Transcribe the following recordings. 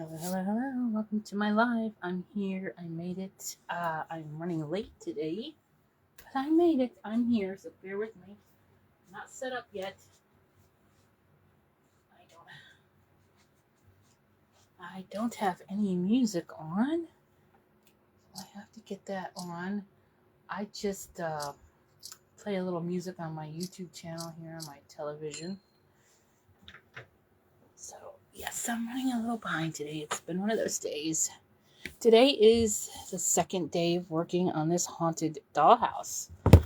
Hello, hello, hello. Welcome to my live. I'm here. I made it. I'm running late today, but I made it. I'm here, so bear with me. Not set up yet. I don't have any music on. I have to get that on. I just play a little music on my YouTube channel here on my television. So, yes, I'm running a little behind today. It's been one of those days. Today is the second day of working on this haunted dollhouse. I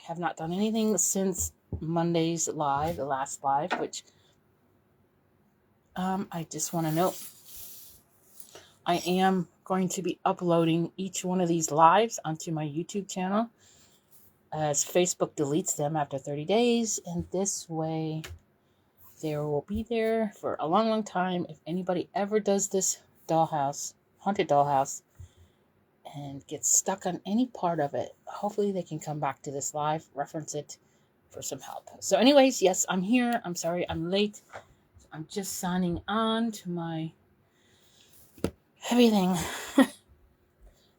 have not done anything since Monday's live, the last live, which I just want to note. I am going to be uploading each one of these lives onto my YouTube channel as Facebook deletes them after 30 days. And this way, they will be there for a long, long time. If anybody ever does this dollhouse, haunted dollhouse, and gets stuck on any part of it, hopefully they can come back to this live, reference it for some help. So anyways, yes, I'm here. I'm sorry I'm late. I'm just signing on to my everything.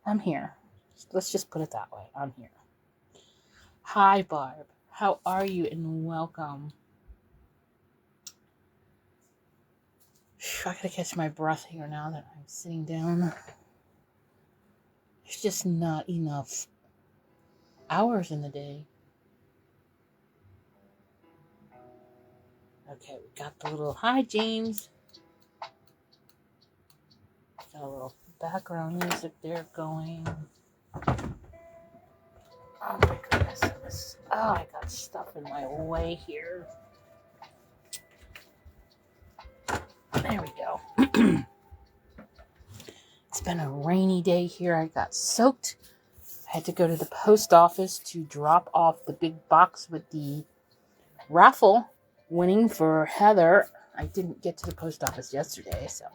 I'm here. Let's just put it that way. I'm here. Hi, Barb. How are you? And welcome. I gotta catch my breath here now that I'm sitting down. There's just not enough hours in the day. Okay, we got the little hi, James. Got a little background music there going. Oh my goodness. Oh, I got stuff in my way here. There we go. It's been a rainy day here. I got soaked. I had to go to the post office to drop off the big box with the raffle winning for Heather. I didn't get to the post office yesterday, so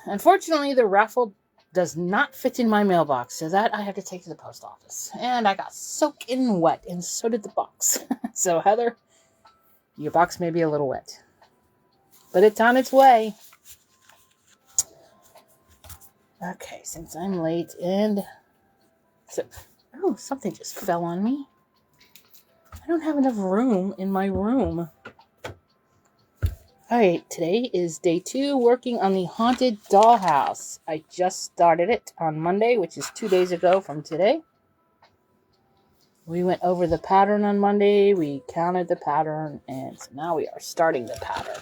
unfortunately the raffle does not fit in my mailbox, so that I have to take to the post office. And I got soaking wet, and so did the box. So Heather, your box may be a little wet, but it's on its way. Okay, since I'm late and something just fell on me. I don't have enough room in my room. Alright, today is day 2 working on the haunted dollhouse. I just started it on Monday, which is 2 days ago from today. We went over the pattern on Monday, we counted the pattern, and so now we are starting the pattern.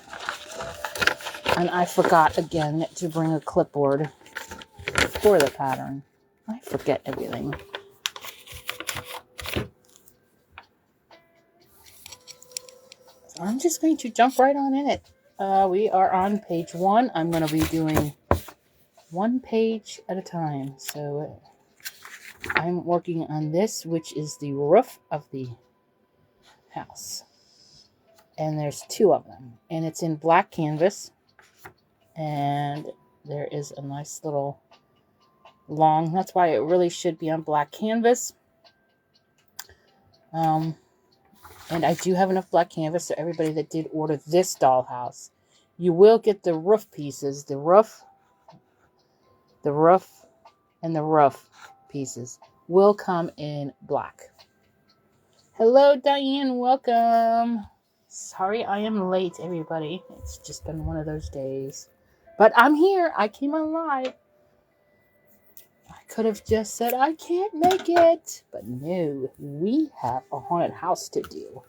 And I forgot again to bring a clipboard for the pattern. I forget everything. So I'm just going to jump right on in it. We are on page 1. I'm going to be doing one page at a time. So I'm working on this, which is the roof of the house. And there's 2 of them. And it's in black canvas. And there is a nice little long. That's why it really should be on black canvas. And I do have enough black canvas, so everybody that did order this dollhouse, you will get the roof pieces, the roof, and the roof pieces will come in black. Hello, Diane. Welcome. Sorry I am late, everybody. It's just been one of those days. But I'm here. I came on live. I could have just said, I can't make it. But no, we have a haunted house to do.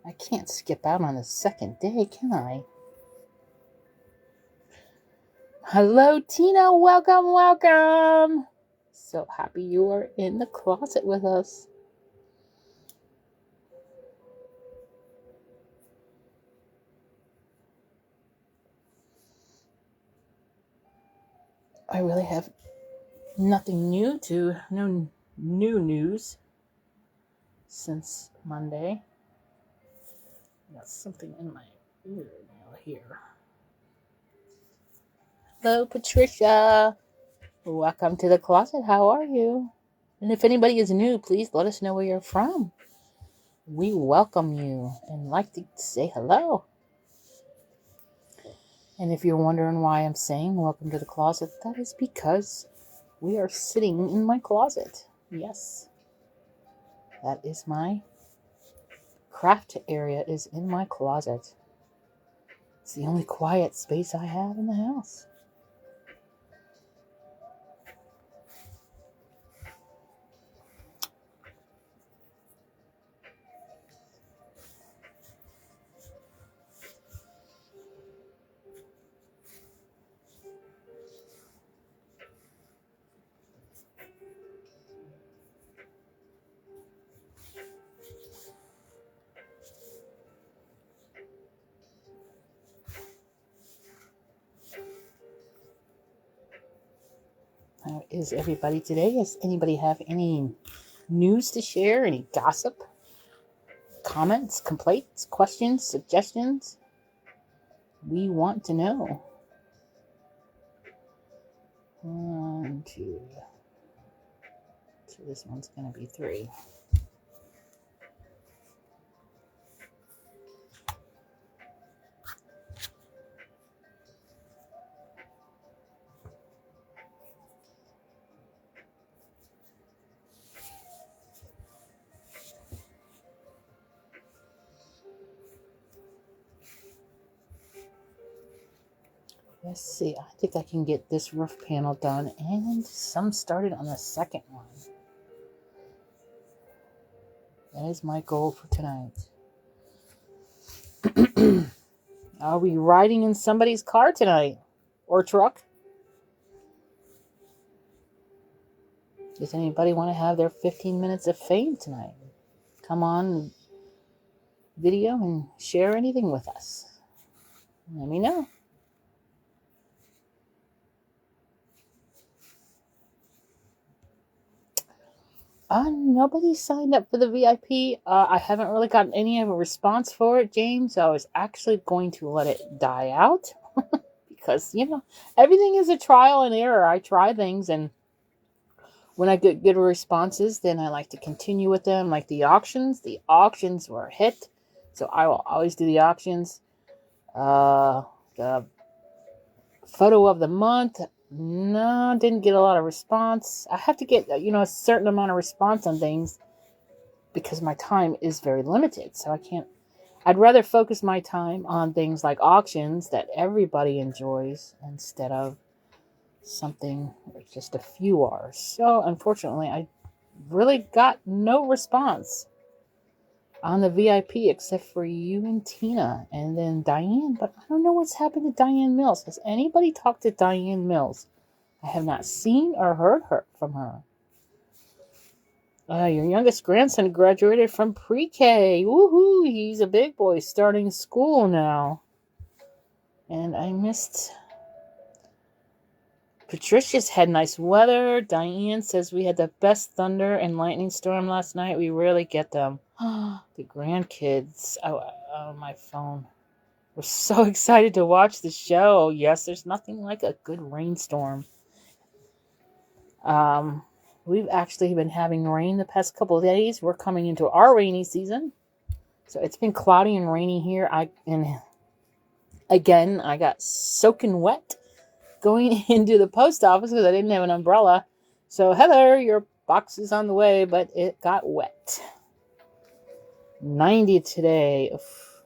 I can't skip out on the second day, can I? Hello, Tina. Welcome, welcome. So happy you are in the closet with us. I really have nothing new no new news since Monday. Got something in my ear now here. Hello, Patricia. Welcome to the closet. How are you? And if anybody is new, please let us know where you're from. We welcome you and like to say hello. And if you're wondering why I'm saying welcome to the closet, that is because we are sitting in my closet. Yes, that is my craft area is in my closet. It's the only quiet space I have in the house. How is everybody today? Does anybody have any news to share? Any gossip? Comments, complaints, questions, suggestions? We want to know. 1, 2. So this one's going to be 3. Let's see. I think I can get this roof panel done and some started on the second one. That is my goal for tonight. Are we riding in somebody's car tonight? Or truck? Does anybody want to have their 15 minutes of fame tonight? Come on video and share anything with us. Let me know. Nobody signed up for the VIP. I haven't really gotten any of a response for it, James. I was actually going to let it die out because, everything is a trial and error. I try things, and when I get good responses, then I like to continue with them. Like the auctions were a hit, so I will always do the auctions. The photo of the month, no, didn't get a lot of response. I have to get, a certain amount of response on things because my time is very limited. So I'd rather focus my time on things like auctions that everybody enjoys instead of something where just a few are. So unfortunately, I really got no response on the VIP except for you and Tina and then Diane, but I don't know what's happened to Diane Mills. Has anybody talked to Diane Mills? I have not seen or heard from her. Your youngest grandson graduated from pre-K. Woohoo! He's a big boy starting school now. And I missed... Patricia's had nice weather. Diane says we had the best thunder and lightning storm last night. We rarely get them. The grandkids on my phone. We're so excited to watch the show. Yes, there's nothing like a good rainstorm. We've actually been having rain the past couple of days. We're coming into our rainy season. So it's been cloudy and rainy here. I got soaking wet going into the post office because I didn't have an umbrella. So Heather, your box is on the way, but it got wet. 90 today. Oof.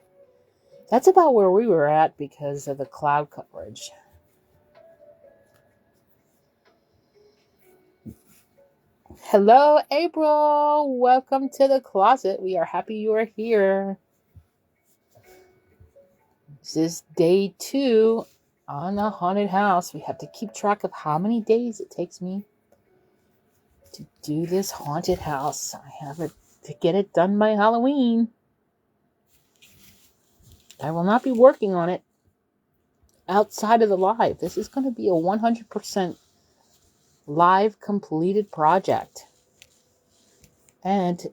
That's about where we were at because of the cloud coverage. Hello, April. Welcome to the closet. We are happy you are here. This is day 2 on the haunted house. We have to keep track of how many days it takes me to do this haunted house. I have to get it done by Halloween. I will not be working on it outside of the live. This is going to be a 100% live completed project. And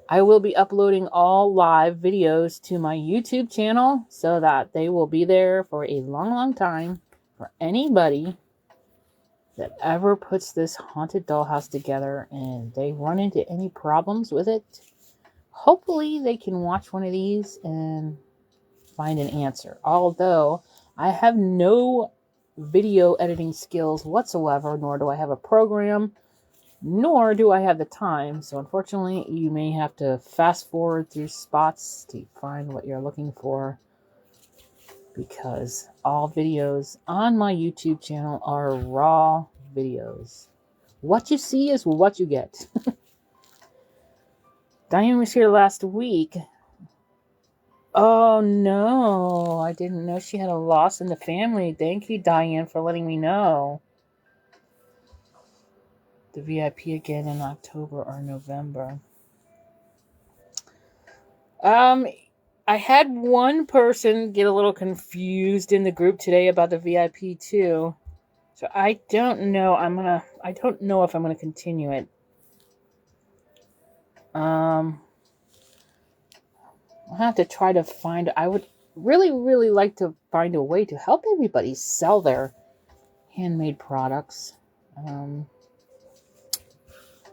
I will be uploading all live videos to my YouTube channel so that they will be there for a long, long time for anybody that ever puts this haunted dollhouse together and they run into any problems with it. Hopefully they can watch one of these and find an answer. Although I have no video editing skills whatsoever, nor do I have a program, nor do I have the time. So unfortunately, you may have to fast forward through spots to find what you're looking for, because all videos on my YouTube channel are raw videos. What you see is what you get. Diane was here last week. Oh no, I didn't know she had a loss in the family. Thank you, Diane, for letting me know. The VIP again in October or November. I had one person get a little confused in the group today about the VIP too. So I don't know. I don't know if I'm gonna continue it. I'll have to try to find. I would really, really like to find a way to help everybody sell their handmade products.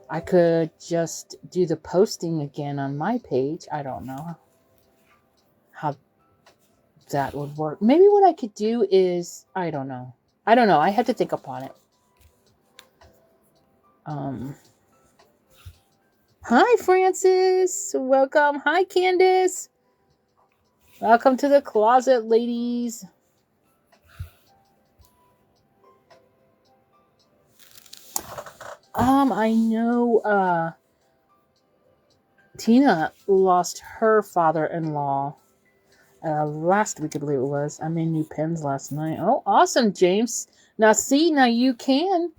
I could just do the posting again on my page. I don't know how that would work. Maybe what I could do is, I don't know. I have to think upon it. Hi, Francis. Welcome. Hi, Candace. Welcome to the closet, ladies. I know, Tina lost her father-in-law last week, I believe it was. I made new pens last night. Oh, awesome, James. Now you can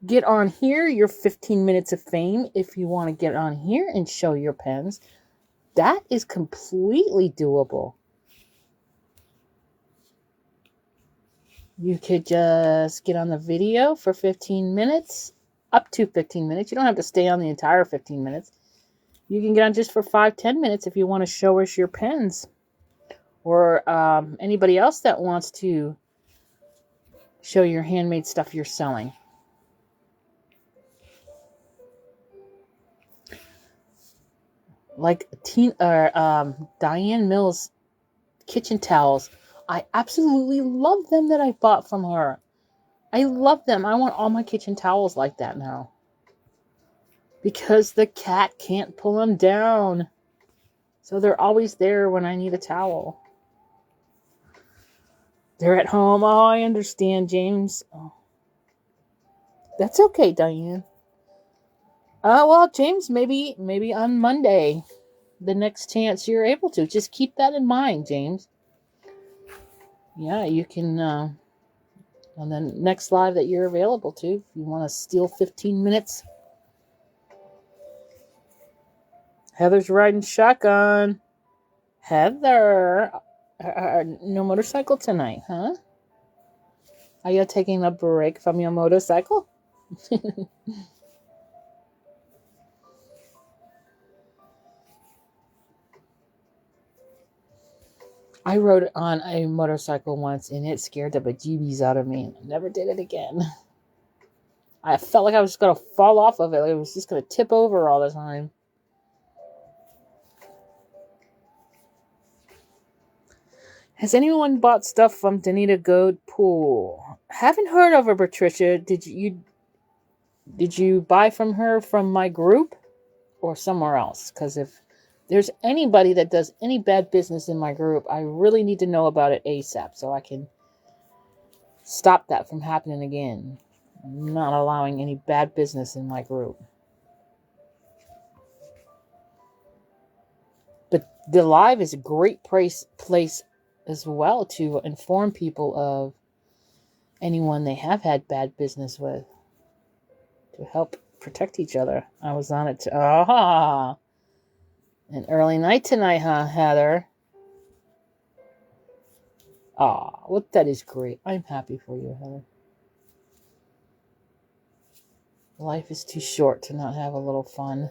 get on here, your 15 minutes of fame, if you want to get on here and show your pens. That is completely doable. You could just get on the video for 15 minutes, up to 15 minutes. You don't have to stay on the entire 15 minutes. You can get on just for 5-10 minutes if you want to show us your pens. Or anybody else that wants to show your handmade stuff you're selling. Like Diane Mills kitchen towels. I absolutely love them that I bought from her. I love them. I want all my kitchen towels like that now. Because the cat can't pull them down. So they're always there when I need a towel. They're at home. Oh, I understand, James. Oh. That's okay, Diane. Well, James, maybe on Monday, the next chance you're able to. Just keep that in mind, James. Yeah, you can, on the next live that you're available to, if you want to steal 15 minutes. Heather's riding shotgun. Heather, no motorcycle tonight, huh? Are you taking a break from your motorcycle? I rode on a motorcycle once and it scared the bejeebies out of me. I never did it again. I felt like I was going to fall off of it. Like it was just going to tip over all the time. Has anyone bought stuff from Danita Godepool? Haven't heard of her, Patricia. Did you buy from her from my group or somewhere else? Because if there's anybody that does any bad business in my group, I really need to know about it ASAP so I can stop that from happening again. I'm not allowing any bad business in my group. But the live is a great place as well to inform people of anyone they have had bad business with, to help protect each other. I was on it an early night tonight, huh, Heather? Well, that is great. I'm happy for you, Heather. Life is too short to not have a little fun.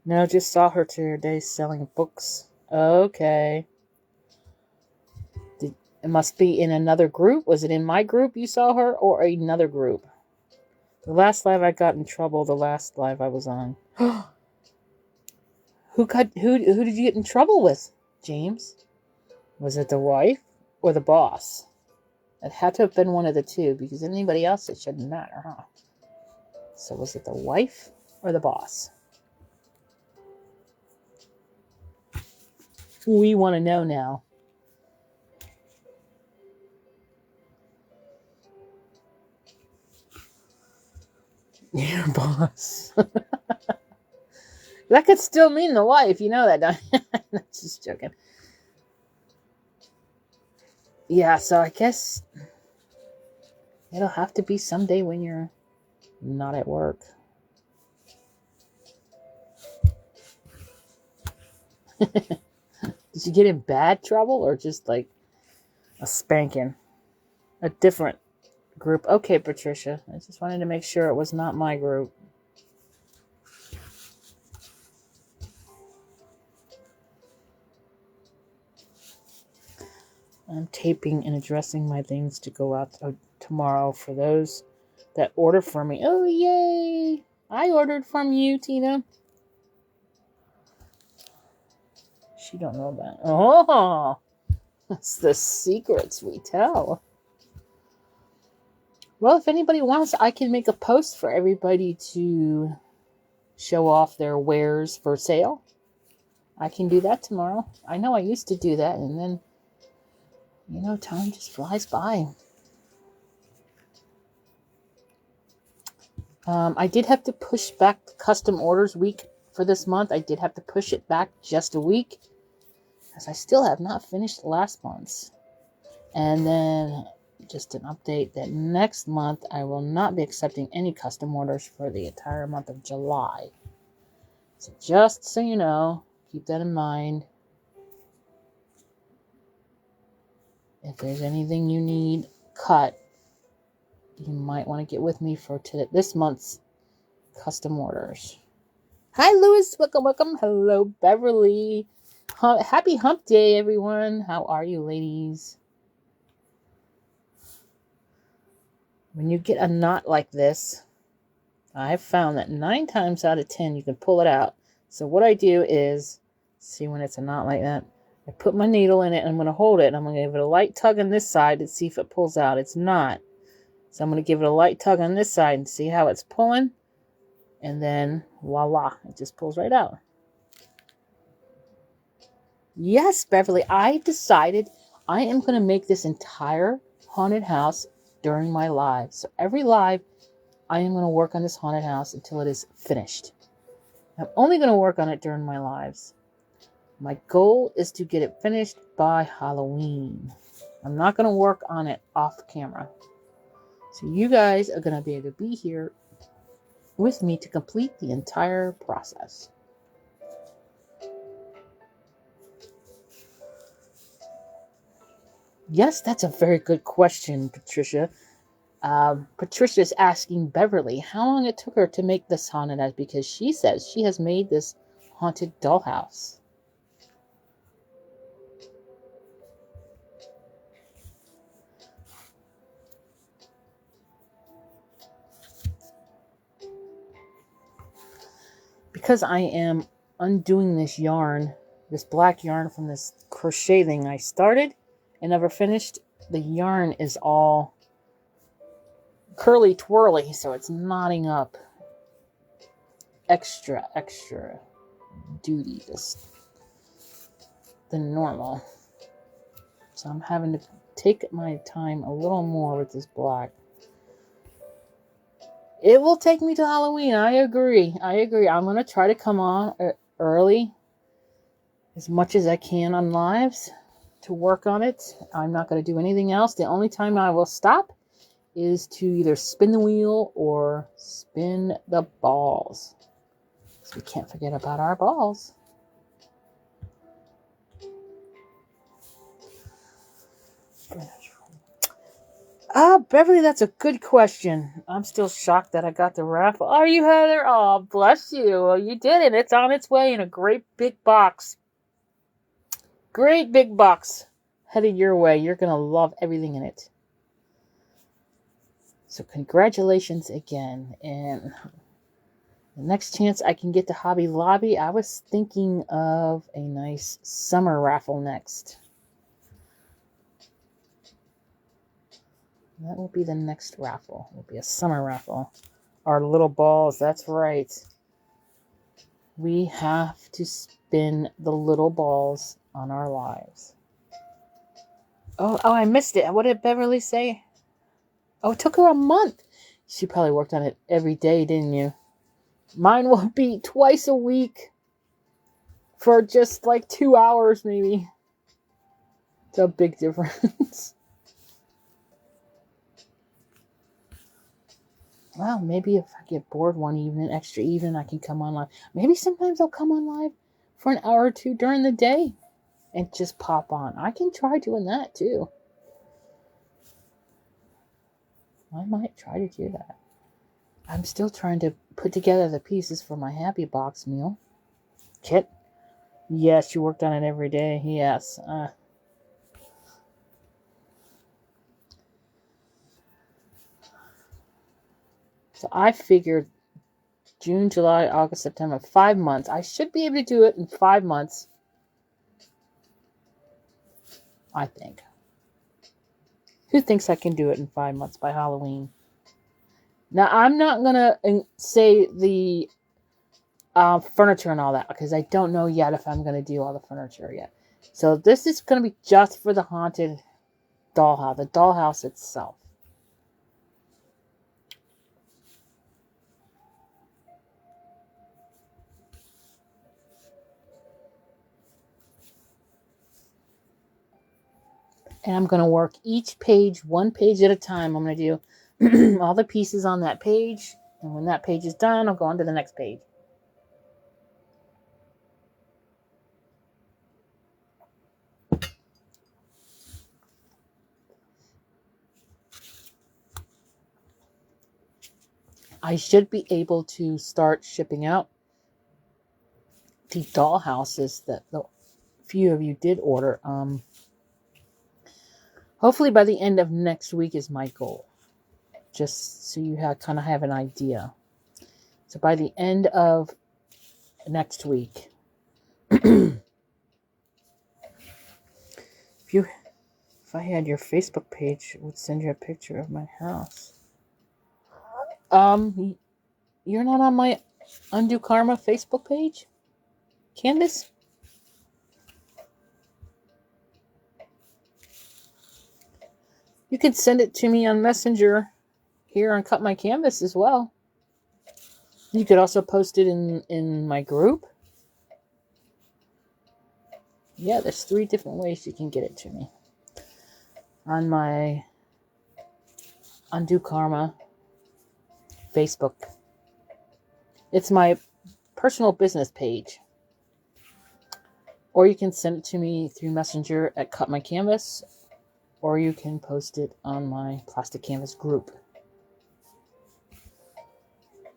No, just saw her today selling books. Okay. It must be in another group. Was it in my group you saw her or another group? The last live I got in trouble, the last live I was on. Who did you get in trouble with, James? Was it the wife or the boss? It had to have been one of the two, because anybody else, it shouldn't matter, huh? So was it the wife or the boss? We want to know now. Your boss. That could still mean the wife. You know that, don't you? Just joking. Yeah, so I guess it'll have to be someday when you're not at work. Did you get in bad trouble or just like a spanking? A different group. Okay, Patricia. I just wanted to make sure it was not my group. I'm taping and addressing my things to go out tomorrow for those that order from me. Oh, yay! I ordered from you, Tina. She don't know that. Oh, that's the secrets we tell. Well, if anybody wants, I can make a post for everybody to show off their wares for sale. I can do that tomorrow. I know I used to do that, and then, time just flies by. I did have to push back the custom orders week for this month. I did have to push it back just a week, because I still have not finished last month's. And then just an update that next month I will not be accepting any custom orders for the entire month of July. So just so you know, keep that in mind. If there's anything you need cut, you might want to get with me for this month's custom orders. Hi, Louis. Welcome. Hello, Beverly. Happy hump day, everyone. How are you, ladies? When you get a knot like this, I've found that 9 times out of 10 you can pull it out. So what I do is, see when it's a knot like that, I put my needle in it and I'm going to hold it. And I'm going to give it a light tug on this side to see if it pulls out. It's not. So I'm going to give it a light tug on this side and see how it's pulling. And then, voila, it just pulls right out. Yes, Beverly, I decided I am going to make this entire haunted house during my live. So every live, I am going to work on this haunted house until it is finished. I'm only going to work on it during my lives. My goal is to get it finished by Halloween. I'm not going to work on it off camera. So you guys are going to be able to be here with me to complete the entire process. Yes, that's a very good question, Patricia. Patricia's asking Beverly how long it took her to make this haunted house, because she says she has made this haunted dollhouse. Because I am undoing this yarn, this black yarn from this crochet thing I started and never finished, the yarn is all curly twirly, so it's knotting up extra duty than normal. So I'm having to take my time a little more with this black. It will take me to Halloween. I agree. I'm going to try to come on early as much as I can on lives to work on it. I'm not going to do anything else. The only time I will stop is to either spin the wheel or spin the balls. So we can't forget about our balls. Beverly, that's a good question. I'm still shocked that I got the raffle. Are you, Heather? Oh, bless you. Well, you did it. It's on its way in a great big box. Great big box. headed your way. You're going to love everything in it. So congratulations again. And the next chance I can get to Hobby Lobby, I was thinking of a nice summer raffle next. That will be the next raffle. It will be a summer raffle. Our little balls, that's right. We have to spin the little balls on our lives. Oh, I missed it. What did Beverly say? Oh, it took her a month. She probably worked on it every day, didn't you? Mine will be twice a week for just like 2 hours, maybe. It's a big difference. Well, maybe if I get bored one evening, extra evening, I can come on live. Maybe sometimes I'll come on live for an hour or two during the day and just pop on. I can try doing that too. I might try to do that. I'm still trying to put together the pieces for my Happy Box meal. Kit? Yes, you worked on it every day. Yes. So I figured June, July, August, September, 5 months. I should be able to do it in 5 months. I think. Who thinks I can do it in 5 months by Halloween? Now, I'm not going to say the furniture and all that, because I don't know yet if I'm going to do all the furniture yet. So this is going to be just for the haunted dollhouse, the dollhouse itself. And I'm going to work each page, one page at a time. I'm going to do all the pieces on that page. And when that page is done, I'll go on to the next page. I should be able to start shipping out the dollhouses that the few of you did order. Hopefully by the end of next week is my goal. Just so you kind of have an idea. So by the end of next week, if I had your Facebook page, it would send you a picture of my house. You're not on my Undo Karma Facebook page, Candace? You could send it to me on Messenger here on Cut My Canvas as well. You could also post it in my group. Yeah, there's 3 different ways you can get it to me. On my Undo Karma Facebook. It's my personal business page. Or you can send it to me through Messenger at Cut My Canvas. Or you can post it on my Plastic Canvas group.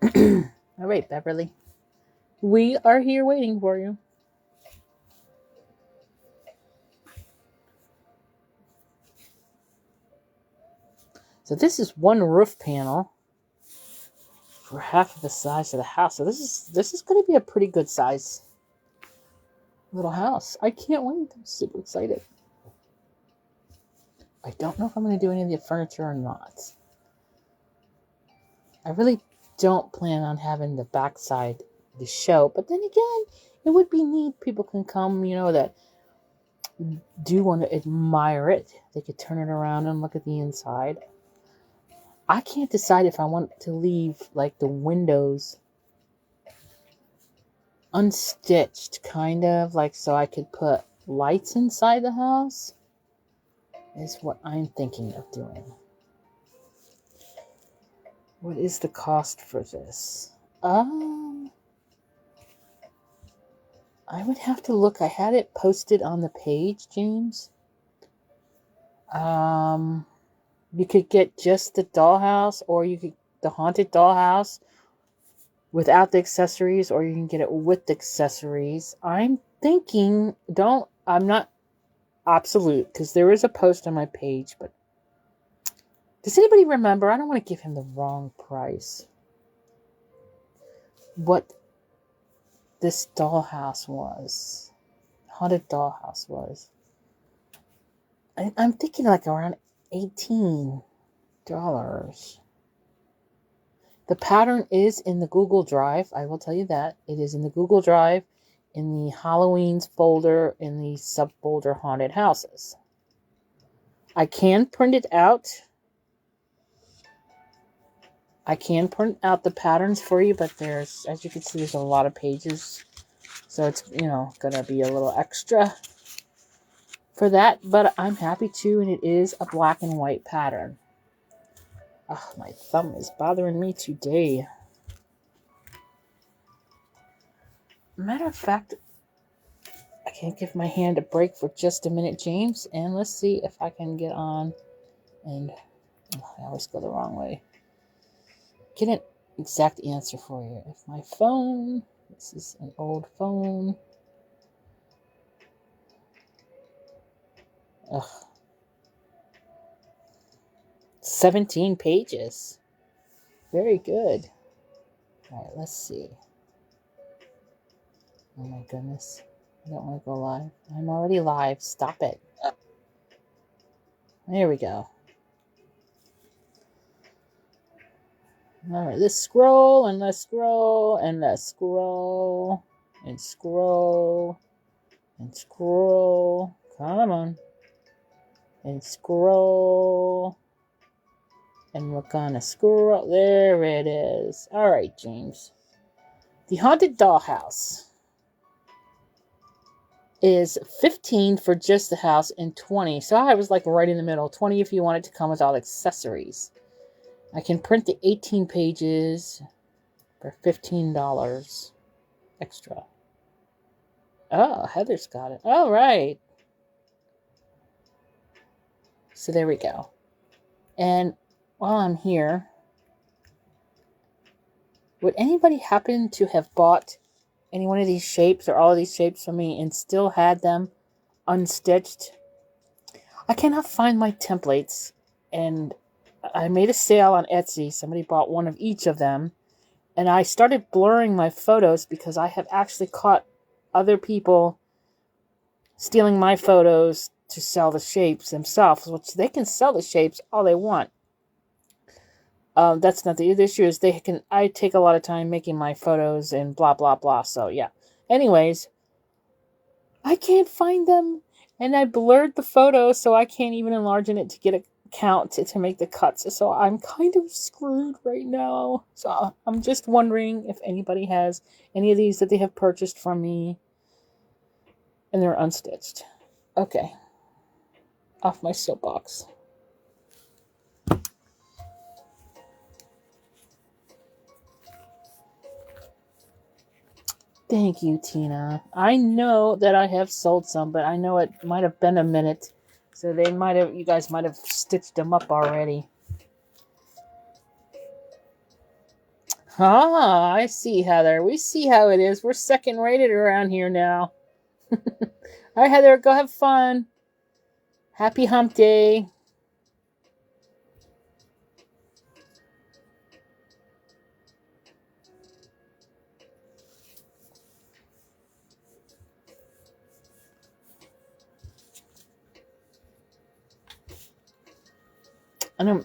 All right, Beverly. We are here waiting for you. So this is one roof panel for half of the size of the house. So this is going to be a pretty good size little house. I can't wait. I'm super excited. I don't know if I'm going to do any of the furniture or not. I really don't plan on having the backside to show. But then again, it would be neat. People can come, that do want to admire it. They could turn it around and look at the inside. I can't decide if I want to leave like the windows unstitched, kind of like so I could put lights inside the house. Is what I'm thinking of doing. What is the cost for this? I would have to look. I had it posted on the page, James. You could get just the dollhouse, or you could the haunted dollhouse without the accessories, or you can get it with the accessories. I'm thinking, Absolute, because there is a post on my page, but does anybody remember? I don't want to give him the wrong price. What this dollhouse was. Haunted dollhouse was. I'm thinking like around $18. The pattern is in the Google Drive. I will tell you that. It is in the Google Drive, in the Halloween's folder, in the subfolder Haunted Houses. I can print it out. I can print out the patterns for you, but there's, as you can see, there's a lot of pages. So it's, going to be a little extra for that. But I'm happy to, and it is a black and white pattern. Oh, my thumb is bothering me today. Matter of fact, I can give my hand a break for just a minute, James, and let's see if I can get on and I always go the wrong way. Get an exact answer for you. If my phone, this is an old phone. Ugh. 17 pages. Very good. All right, let's see. Oh my goodness. I don't want to go live. I'm already live. Stop it. There we go. All right, let's scroll and let's scroll and let's scroll and scroll and scroll. Come on. And scroll. And we're gonna scroll. There it is. All right, James. The Haunted Dollhouse is $15 for just the house and $20. So I was like right in the middle. $20 if you want it to come with all accessories. I can print the 18 pages for $15 extra. Oh, Heather's got it. All right. So there we go. And while I'm here, would anybody happen to have bought any one of these shapes or all of these shapes from me and still had them unstitched? I cannot find my templates, and I made a sale on Etsy. Somebody bought one of each of them, and I started blurring my photos because I have actually caught other people stealing my photos to sell the shapes themselves, which they can sell the shapes all they want. That's not the issue. Is I take a lot of time making my photos and blah blah blah. So yeah. Anyways, I can't find them, and I blurred the photo, so I can't even enlarge it to get a count to make the cuts. So I'm kind of screwed right now. So I'm just wondering if anybody has any of these that they have purchased from me, and they're unstitched. Okay, off my soapbox. Thank you, Tina. I know that I have sold some, but I know it might have been a minute. So you guys might have stitched them up already. Ah, I see, Heather. We see how it is. We're second rated around here now. All right, Heather, go have fun. Happy hump day. And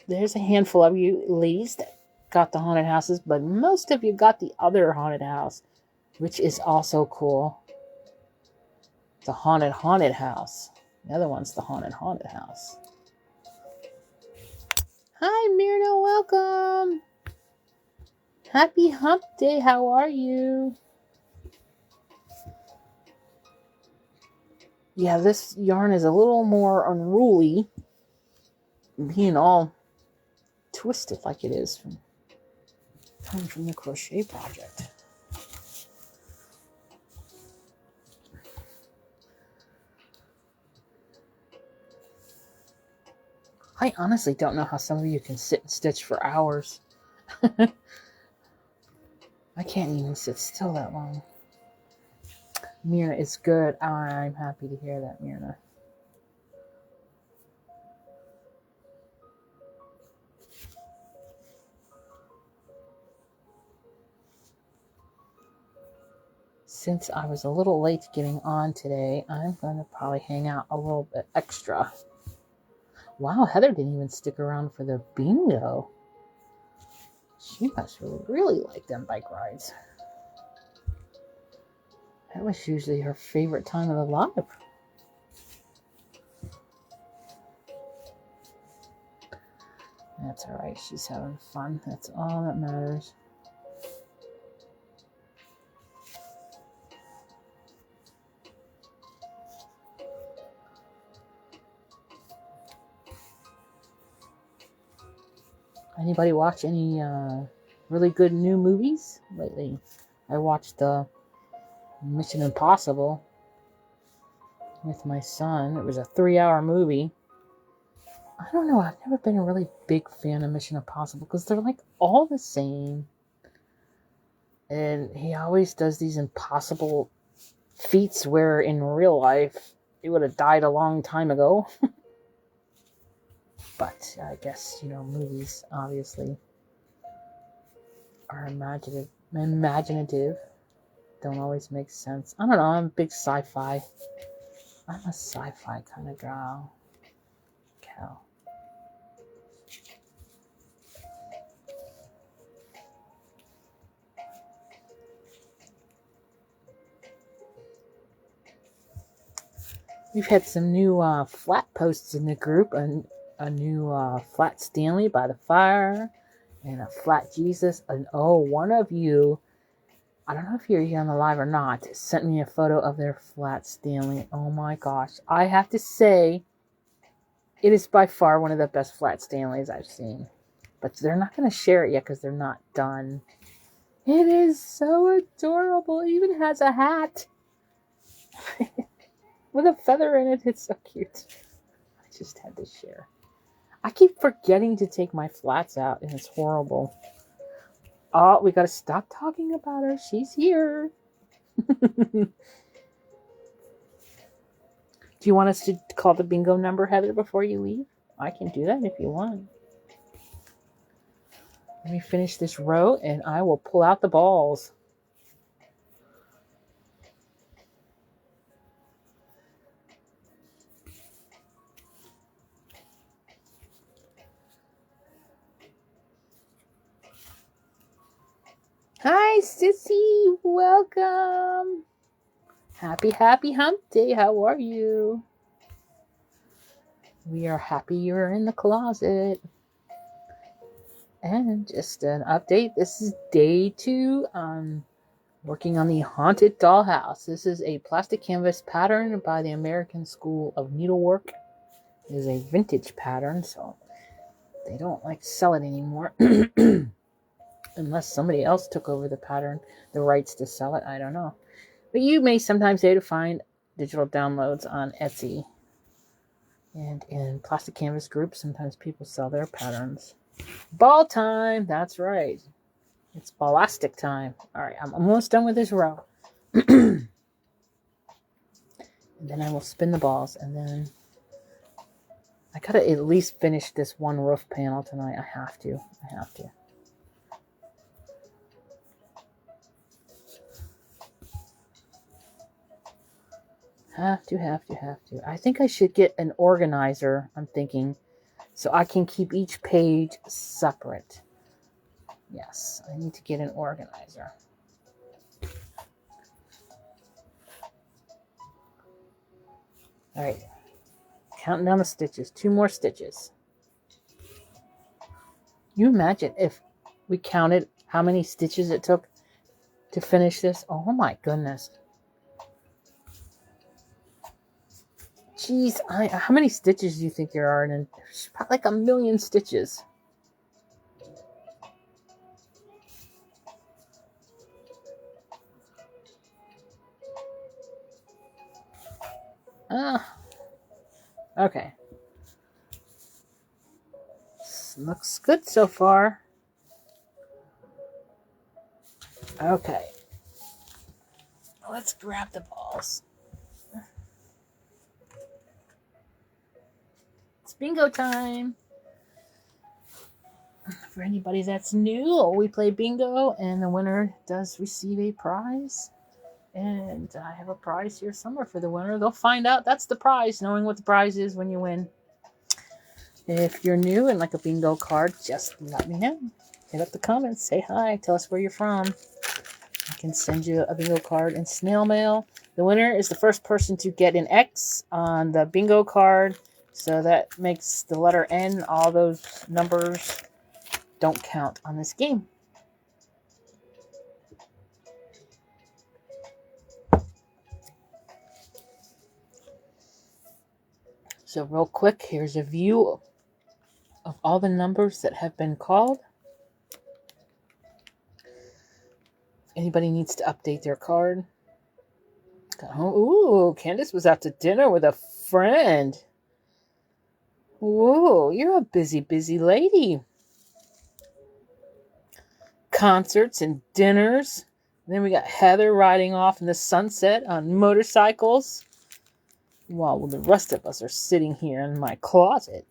there's a handful of you ladies that got the haunted houses, but most of you got the other haunted house, which is also cool. The haunted house. The other one's the haunted house. Hi, Myrna, welcome. Happy hump day. How are you? Yeah, this yarn is a little more unruly, being all twisted like it is coming from the crochet project. I honestly don't know how some of you can sit and stitch for hours. I can't even sit still that long. Myrna is good. I'm happy to hear that, Myrna. Since I was a little late getting on today, I'm going to probably hang out a little bit extra. Wow, Heather didn't even stick around for the bingo. She must really like them bike rides. That was usually her favorite time of the live. That's alright, she's having fun. That's all that matters. Anybody watch any really good new movies lately? I watched Mission Impossible with my son. It was a 3-hour movie. I don't know, I've never been a really big fan of Mission Impossible because they're like all the same. And he always does these impossible feats where in real life he would have died a long time ago. But I guess, movies obviously are imaginative. Don't always make sense. I don't know, I'm a big sci-fi. I'm a sci-fi kind of gal. We've had some new flat posts in the group, a new flat Stanley by the fire, and a flat Jesus. And one of you, I don't know if you're here on the live or not, sent me a photo of their flat Stanley. Oh my gosh. I have to say, it is by far one of the best flat Stanleys I've seen. But they're not going to share it yet because they're not done. It is so adorable. It even has a hat. With a feather in it. It's so cute. I just had to share. I keep forgetting to take my flats out, and it's horrible. Oh, we gotta stop talking about her. She's here. Do you want us to call the bingo number, Heather, before you leave? I can do that if you want. Let me finish this row, and I will pull out the balls. Hi, Sissy. Welcome. Happy hump day. How are you? We are happy you're in the closet. And just an update. This is day 2 on working on the Haunted Dollhouse. This is a plastic canvas pattern by the American School of Needlework. It is a vintage pattern, so they don't sell it anymore. Unless somebody else took over the pattern, the rights to sell it, I don't know. But you may sometimes be able to find digital downloads on Etsy. And in plastic canvas groups, sometimes people sell their patterns. Ball time! That's right. It's ballastic time. Alright, I'm almost done with this row. And then I will spin the balls, and then I gotta at least finish this one roof panel tonight. I have to. Have to. I think I should get an organizer, I'm thinking, so I can keep each page separate. Yes, I need to get an organizer. All right, counting down the stitches. 2 more stitches. You imagine if we counted how many stitches it took to finish this? Oh my goodness. Jeez, how many stitches do you think there are? And there's probably like 1 million stitches. Okay. This looks good so far. Okay. Let's grab the ball. balls. It's bingo time. For anybody that's new, we play bingo, and the winner does receive a prize. And I have a prize here somewhere for the winner. They'll find out. That's the prize, knowing what the prize is when you win. If you're new and like a bingo card, just let me know. Hit up the comments, say hi, tell us where you're from. I can send you a bingo card in snail mail. The winner is the first person to get an X on the bingo card. So that makes the letter N, all those numbers don't count on this game. So real quick, here's a view of all the numbers that have been called. If anybody needs to update their card. Ooh, Candace was out to dinner with a friend. Whoa, you're a busy, busy lady. Concerts and dinners. And then we got Heather riding off in the sunset on motorcycles, while the rest of us are sitting here in my closet.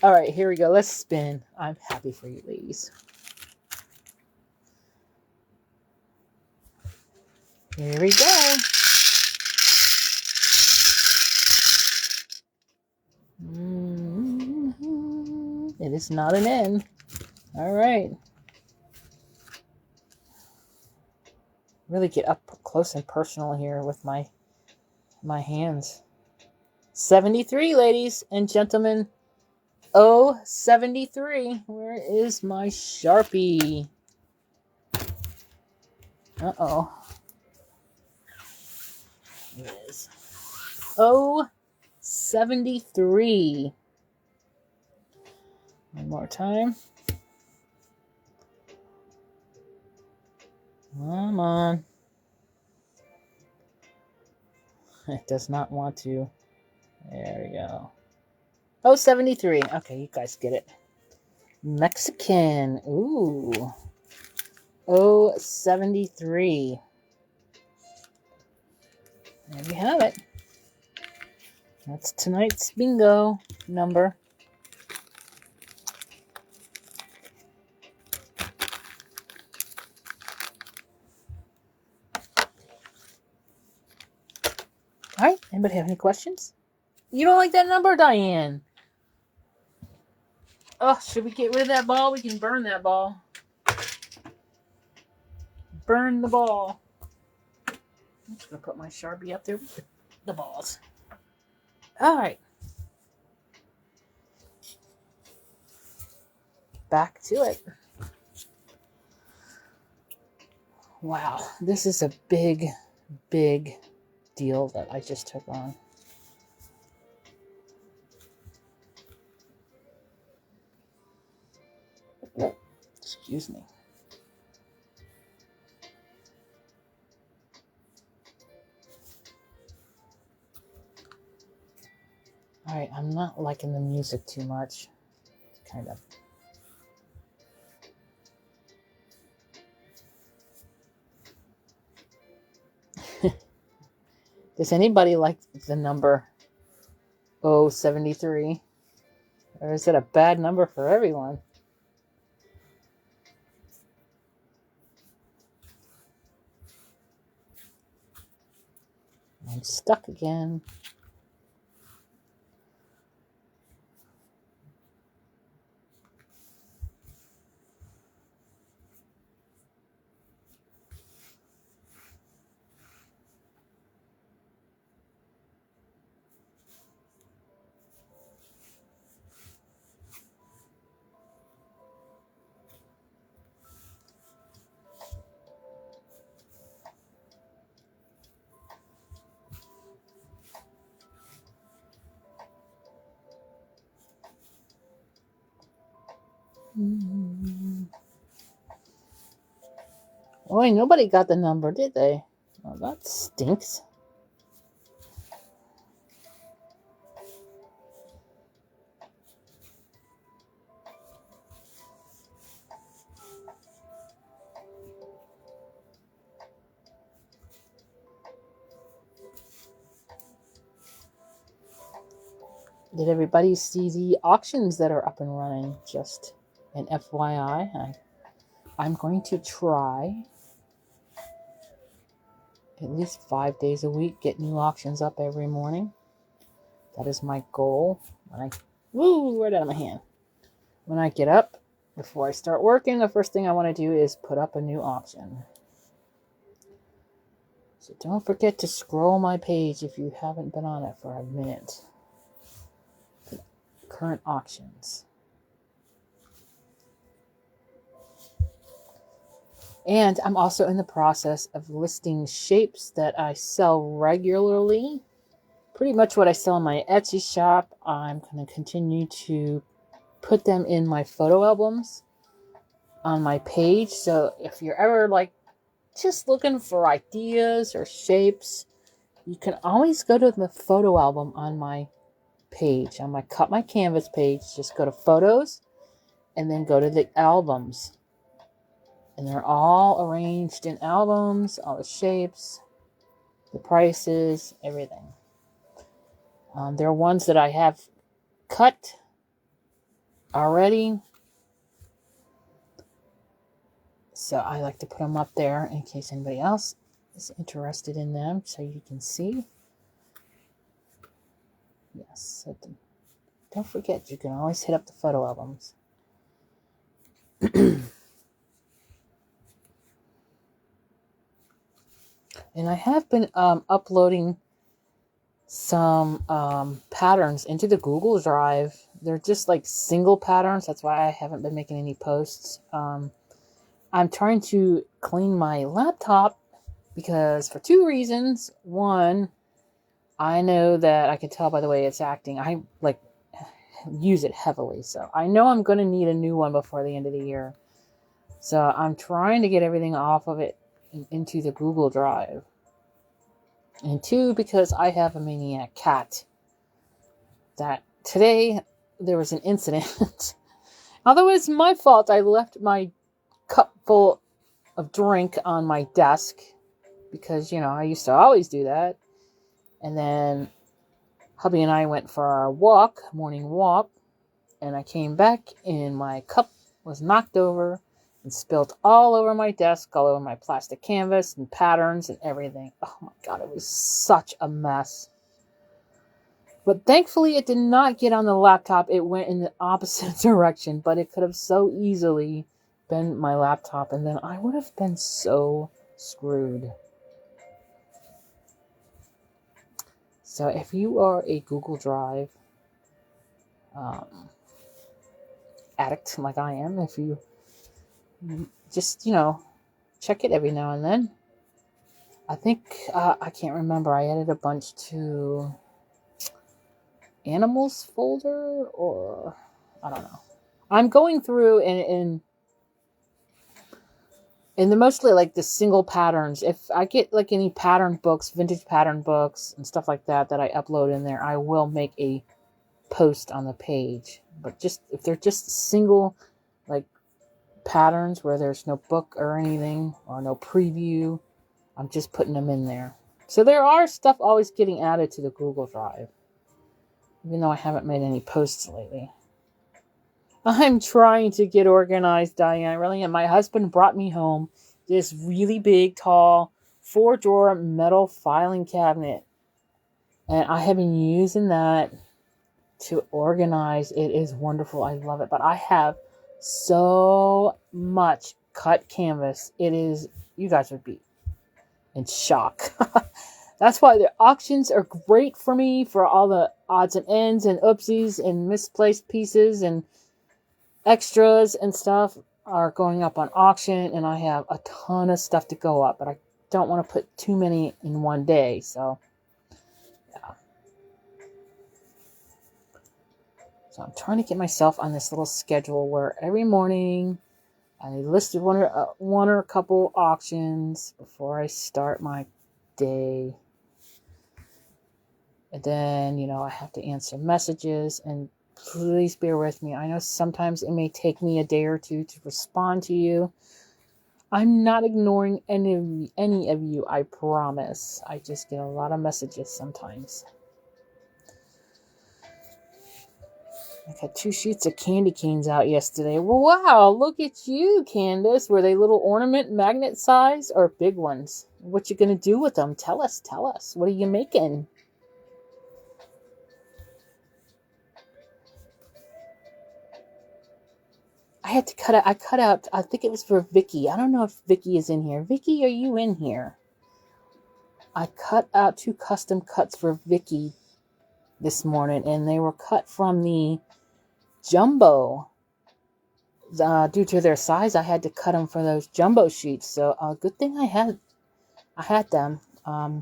All right, here we go. Let's spin. I'm happy for you, ladies. Here we go. It is not an N. All right. Really get up close and personal here with my hands. 73, ladies and gentlemen. 73. Where is my Sharpie? Uh-oh. Here it is. 73. One more time. Come on. It does not want to. There we go. 73. Okay, you guys get it. Mexican. Ooh. 73. There we have it. That's tonight's bingo number. All right. Anybody have any questions? You don't like that number, Diane? Oh, should we get rid of that ball? We can burn that ball. Burn the ball. I'm just going to put my Sharpie up there with the balls. All right. Back to it. Wow. This is a big, big deal that I just took on. Excuse me. All right, I'm not liking the music too much. It's kind of. Does anybody like the number 73? Or is it a bad number for everyone? I'm stuck again. Oh, nobody got the number, did they? Oh, that stinks. Did everybody see the auctions that are up and running? Just an FYI, I'm going to try at least 5 days a week, get new auctions up every morning. That is my goal. Right out of my hand. When I get up, before I start working, the first thing I want to do is put up a new auction. So don't forget to scroll my page if you haven't been on it for a minute. Current auctions. And I'm also in the process of listing shapes that I sell regularly. Pretty much what I sell in my Etsy shop. I'm going to continue to put them in my photo albums on my page. So if you're ever just looking for ideas or shapes, you can always go to the photo album on my page, on my Cut My Canvas page. Just go to photos and then go to the albums. And they're all arranged in albums, all the shapes, the prices, everything. There are ones that I have cut already. So I like to put them up there in case anybody else is interested in them so you can see. Yes. So don't forget, you can always hit up the photo albums. And I have been uploading some patterns into the Google Drive. They're just like single patterns. That's why I haven't been making any posts. I'm trying to clean my laptop because for two reasons. One, I know that I can tell by the way it's acting. I use it heavily. So I know I'm going to need a new one before the end of the year. So I'm trying to get everything off of it into the Google Drive. And two, because I have a maniac cat that today there was an incident. Although it's my fault, I left my cup full of drink on my desk because, I used to always do that. And then hubby and I went for our morning walk, and I came back and my cup was knocked over and spilled all over my desk, all over my plastic canvas and patterns and everything. Oh my God, it was such a mess. But thankfully it did not get on the laptop. It went in the opposite direction, but it could have so easily been my laptop, and then I would have been so screwed. So if you are a Google Drive addict like I am, if you just, check it every now and then. I think, I can't remember, I added a bunch to animals folder, or I don't know. I'm going through in the mostly the single patterns. If I get any pattern books, vintage pattern books and stuff like that I upload in there, I will make a post on the page. But just if they're just single patterns where there's no book or anything or no preview, I'm just putting them in there. So there are stuff always getting added to the Google Drive, even though I haven't made any posts lately. I'm trying to get organized, Diane. I really am. My husband brought me home this really big, tall, 4-drawer metal filing cabinet. And I have been using that to organize. It is wonderful. I love it. But I have so much cut canvas. It is, you guys would be in shock. That's why the auctions are great for me, for all the odds and ends and oopsies and misplaced pieces and extras and stuff are going up on auction, and I have a ton of stuff to go up, but I don't want to put too many in one day. So yeah. So I'm trying to get myself on this little schedule where every morning I listed one or a couple auctions before I start my day. And then, I have to answer messages, and please bear with me. I know sometimes it may take me a day or two to respond to you. I'm not ignoring any of you, I promise. I just get a lot of messages sometimes. I got 2 sheets of candy canes out yesterday. Well, wow, look at you, Candace. Were they little ornament magnet size or big ones? What you gonna do with them? Tell us. What are you making? I had to cut out. I cut out. I think it was for Vicky. I don't know if Vicky is in here. Vicky, are you in here? I cut out 2 custom cuts for Vicky this morning, and they were cut from the jumbo. Due to their size, I had to cut them for those jumbo sheets. So, good thing I had them. I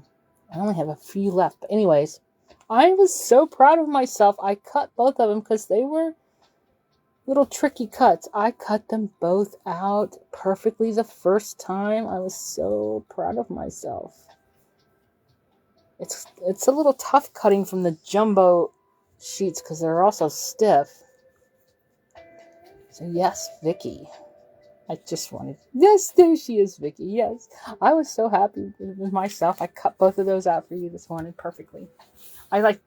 only have a few left. But anyways, I was so proud of myself. I cut both of them because they were little tricky cuts. I cut them both out perfectly the first time. I was so proud of myself. It's a little tough cutting from the jumbo sheets because they're also stiff. So yes, Vicky. Yes, there she is, Vicky. Yes. I was so happy with myself. I cut both of those out for you this morning perfectly. I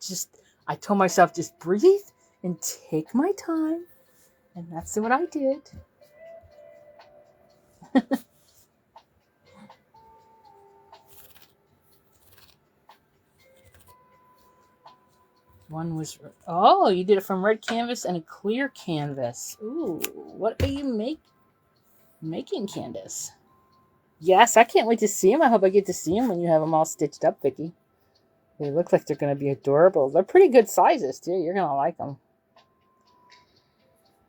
told myself, just breathe and take my time. And that's what I did. One was, oh, you did it from red canvas and a clear canvas. Ooh, what are you making, Candace? Yes, I can't wait to see them. I hope I get to see them when you have them all stitched up, Vicky. They look like they're going to be adorable. They're pretty good sizes, too. You're going to like them.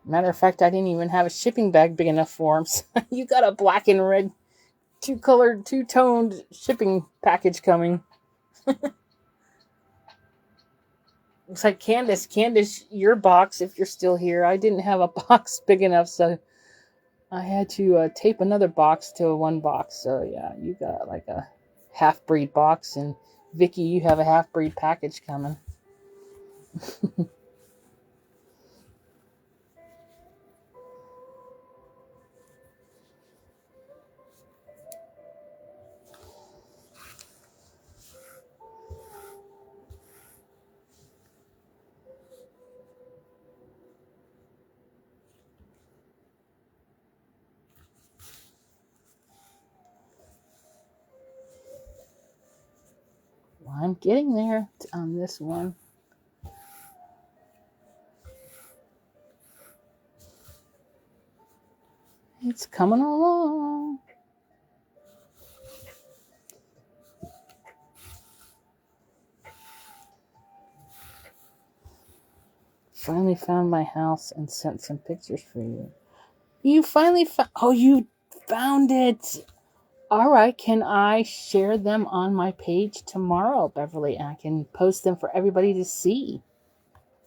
Matter of fact, I didn't even have a shipping bag big enough for them. So you got a black and red, 2-toned shipping package coming. Looks like Candace, your box, if you're still here. I didn't have a box big enough, so I had to tape another box to one box. So yeah, you got like a half-breed box, and Vicky, you have a half-breed package coming. Well, I'm getting there on this one. It's coming along. Finally found my house and sent some pictures for you. You finally found... Oh, you found it. All right. Can I share them on my page tomorrow, Beverly? I can post them for everybody to see.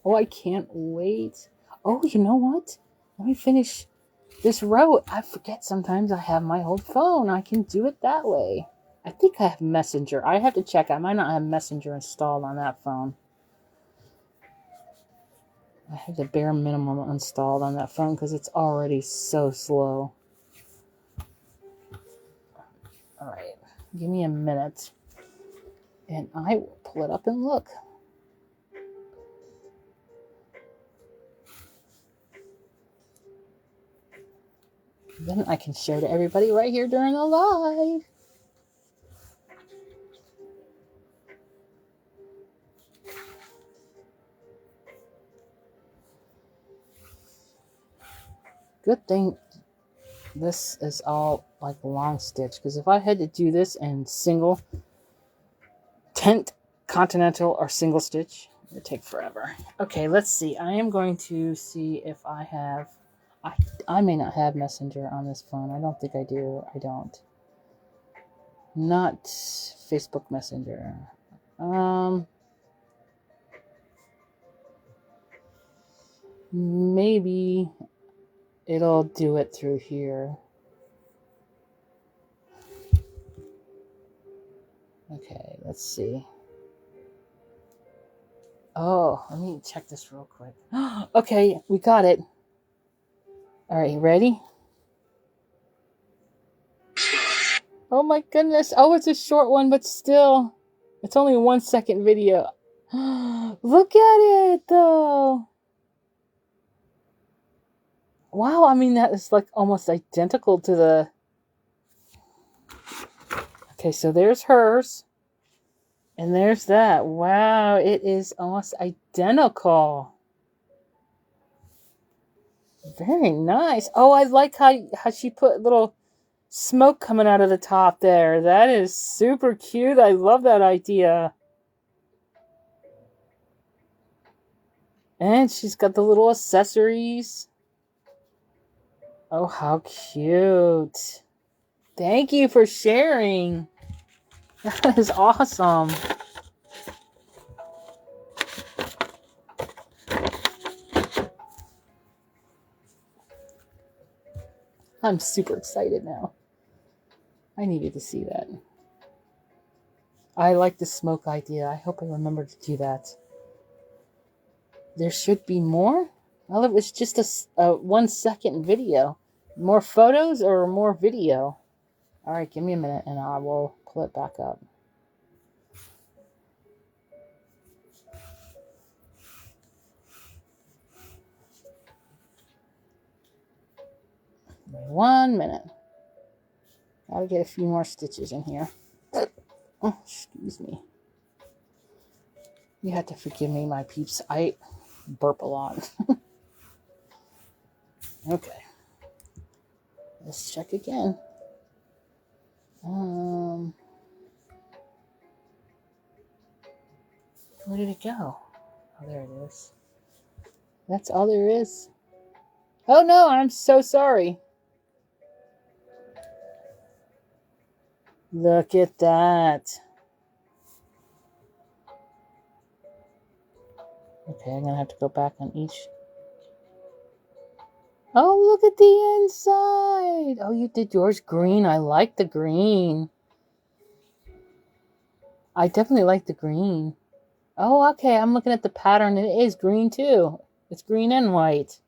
Oh, I can't wait. Oh, you know what? Let me finish this row. I forget sometimes I have my old phone. I can do it that way. I think I have Messenger. I have to check. I might not have Messenger installed on that phone. I have the bare minimum installed on that phone because it's already so slow. All right. Give me a minute. And I will pull it up and look. Then I can share to everybody right here during the live. Good thing this is all like long stitch, because if I had to do this in single tent, continental, or single stitch, it would take forever. Okay, let's see. I am going to see if I have... I may not have Messenger on this phone. I don't think I do. I don't. Not Facebook Messenger. Maybe it'll do it through here. Okay, let's see. Oh, let me check this real quick. Okay, we got it. All right, you ready? Oh my goodness. Oh, it's a short one, but still. It's only a 1 second video. Look at it, though. Wow, I mean, that is like almost identical to the... Okay, so there's hers. And there's that. Wow, it is almost identical. Very nice. Oh, I like how she put little smoke coming out of the top there. That is super cute. I love that idea. And she's got the little accessories. Oh, how cute. Thank you for sharing. That is awesome. I'm super excited now. I needed to see that. I like the smoke idea. I hope I remember to do that. There should be more? Well, it was just a 1 second video. More photos or more video? Alright, give me a minute and I will pull it back up. Give me 1 minute. Gotta get a few more stitches in here. Oh, excuse me. You have to forgive me, my peeps. I burp a lot. Okay. Let's check again. Where did it go? Oh, there it is. That's all there is. Oh no, I'm so sorry. Look at that. Okay, I'm gonna have to go back on each. Oh, look at the inside. Oh, you did yours green. I like the green. I definitely like the green. Oh, okay. I'm looking at the pattern. It is green too. It's green and white.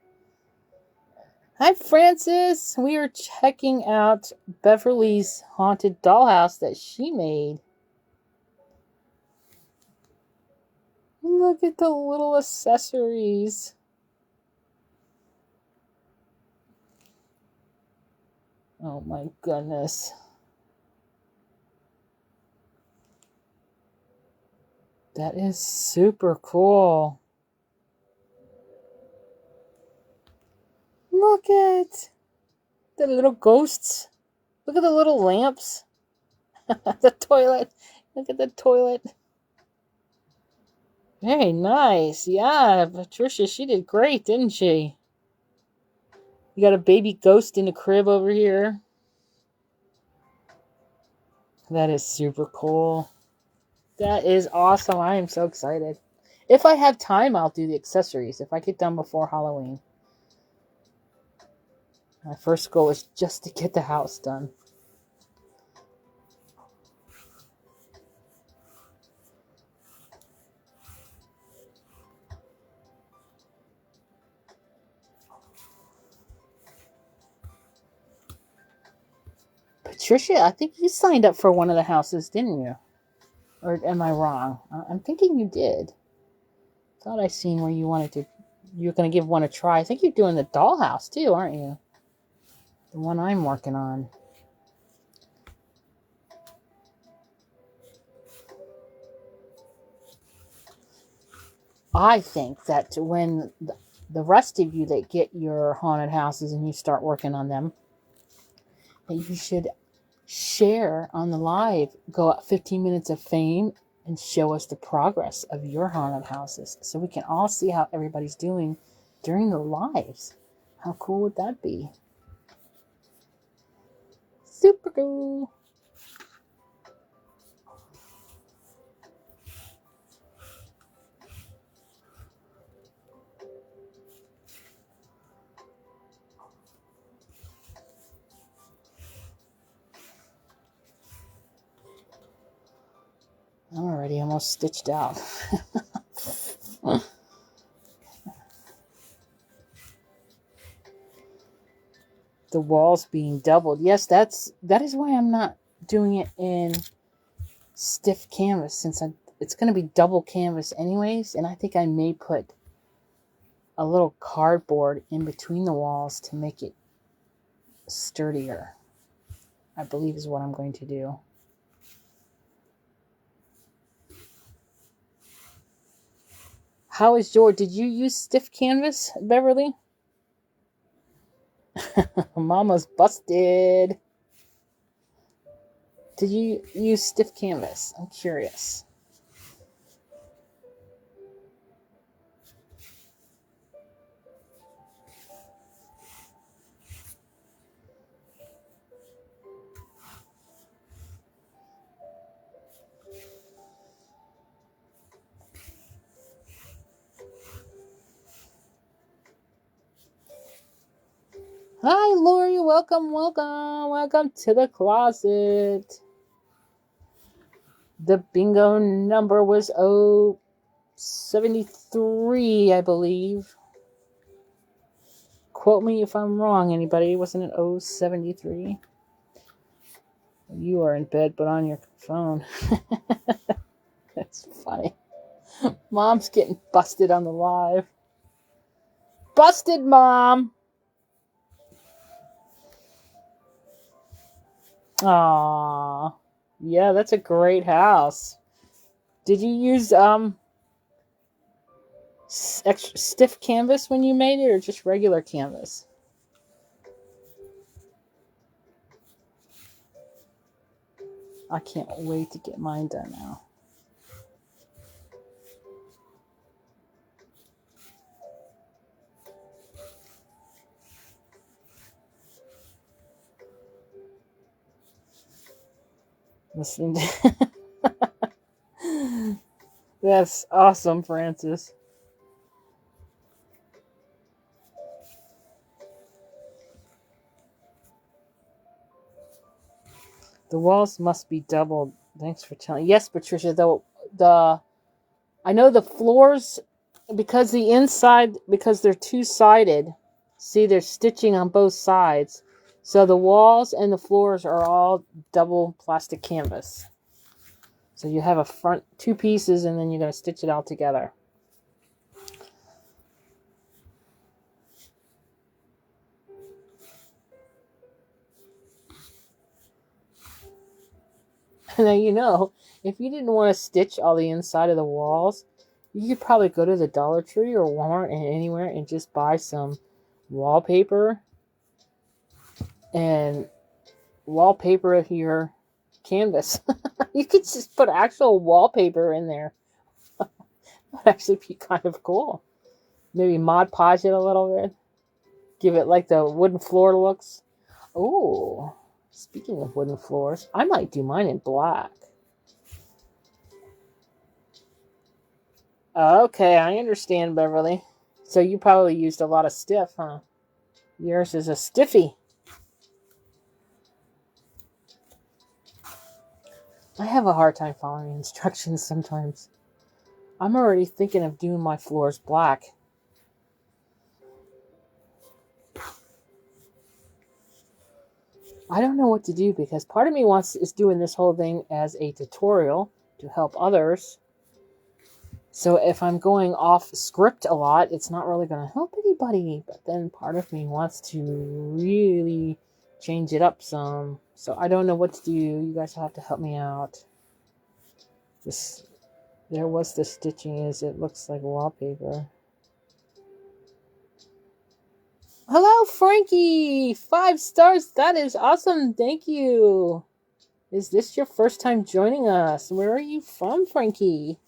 Hi, Francis. We are checking out Beverly's haunted dollhouse that she made. Look at the little accessories. Oh my goodness. That is super cool. Look at the little ghosts. Look at the little lamps. The toilet. Look at the toilet. Very nice. Yeah, Patricia, she did great, didn't she? You got a baby ghost in the crib over here. That is super cool. That is awesome. I am so excited. If I have time, I'll do the accessories. If I get done before Halloween. My first goal is just to get the house done. Patricia, I think you signed up for one of the houses, didn't you? Or am I wrong? I'm thinking you did. Thought I seen where you're going to give one a try. I think you're doing the dollhouse too, aren't you? The one I'm working on. I think that when the rest of you that get your haunted houses and you start working on them, that you should share on the live, go out 15 minutes of fame and show us the progress of your haunted houses so we can all see how everybody's doing during the lives. How cool would that be? Super cool. I'm already almost stitched out. The walls being doubled. Yes, that is why I'm not doing it in stiff canvas, since it's going to be double canvas anyways, and I think I may put a little cardboard in between the walls to make it sturdier, I believe is what I'm going to do. How is your, did you use stiff canvas, Beverly? Mama's busted. Did you use stiff canvas? I'm curious. Hi, Lori. Welcome, welcome, welcome to the closet. The bingo number was 073, I believe. Quote me if I'm wrong, anybody. Wasn't it 073? You are in bed, but on your phone. That's funny. Mom's getting busted on the live. Busted, Mom! Aww. Yeah, that's a great house. Did you use extra stiff canvas when you made it, or just regular canvas? I can't wait to get mine done now. Listening to That's awesome, Francis. The walls must be doubled. Thanks for telling. Yes, Patricia. I know the floors, because the inside, because they're two-sided. See, there's stitching on both sides, so the walls and the floors are all double plastic canvas. So you have a front two pieces, and then you're going to stitch it all together. Now, you know, if you didn't want to stitch all the inside of the walls, you could probably go to the Dollar Tree or Walmart and anywhere and just buy some wallpaper and wallpaper your canvas. You could just put actual wallpaper in there. That would actually be kind of cool. Maybe Mod Podge it a little bit. Give it like the wooden floor looks. Oh, speaking of wooden floors, I might do mine in black. Okay, I understand, Beverly. So you probably used a lot of stiff, huh? Yours is a stiffy. I have a hard time following instructions sometimes. I'm already thinking of doing my floors black. I don't know what to do because part of me is doing this whole thing as a tutorial to help others. So if I'm going off script a lot, it's not really going to help anybody. But then part of me wants to really change it up some. So I don't know what to do. You guys will have to help me out. There was the stitching it looks like wallpaper. Hello, Frankie! 5 stars. That is awesome. Thank you. Is this your first time joining us? Where are you from, Frankie?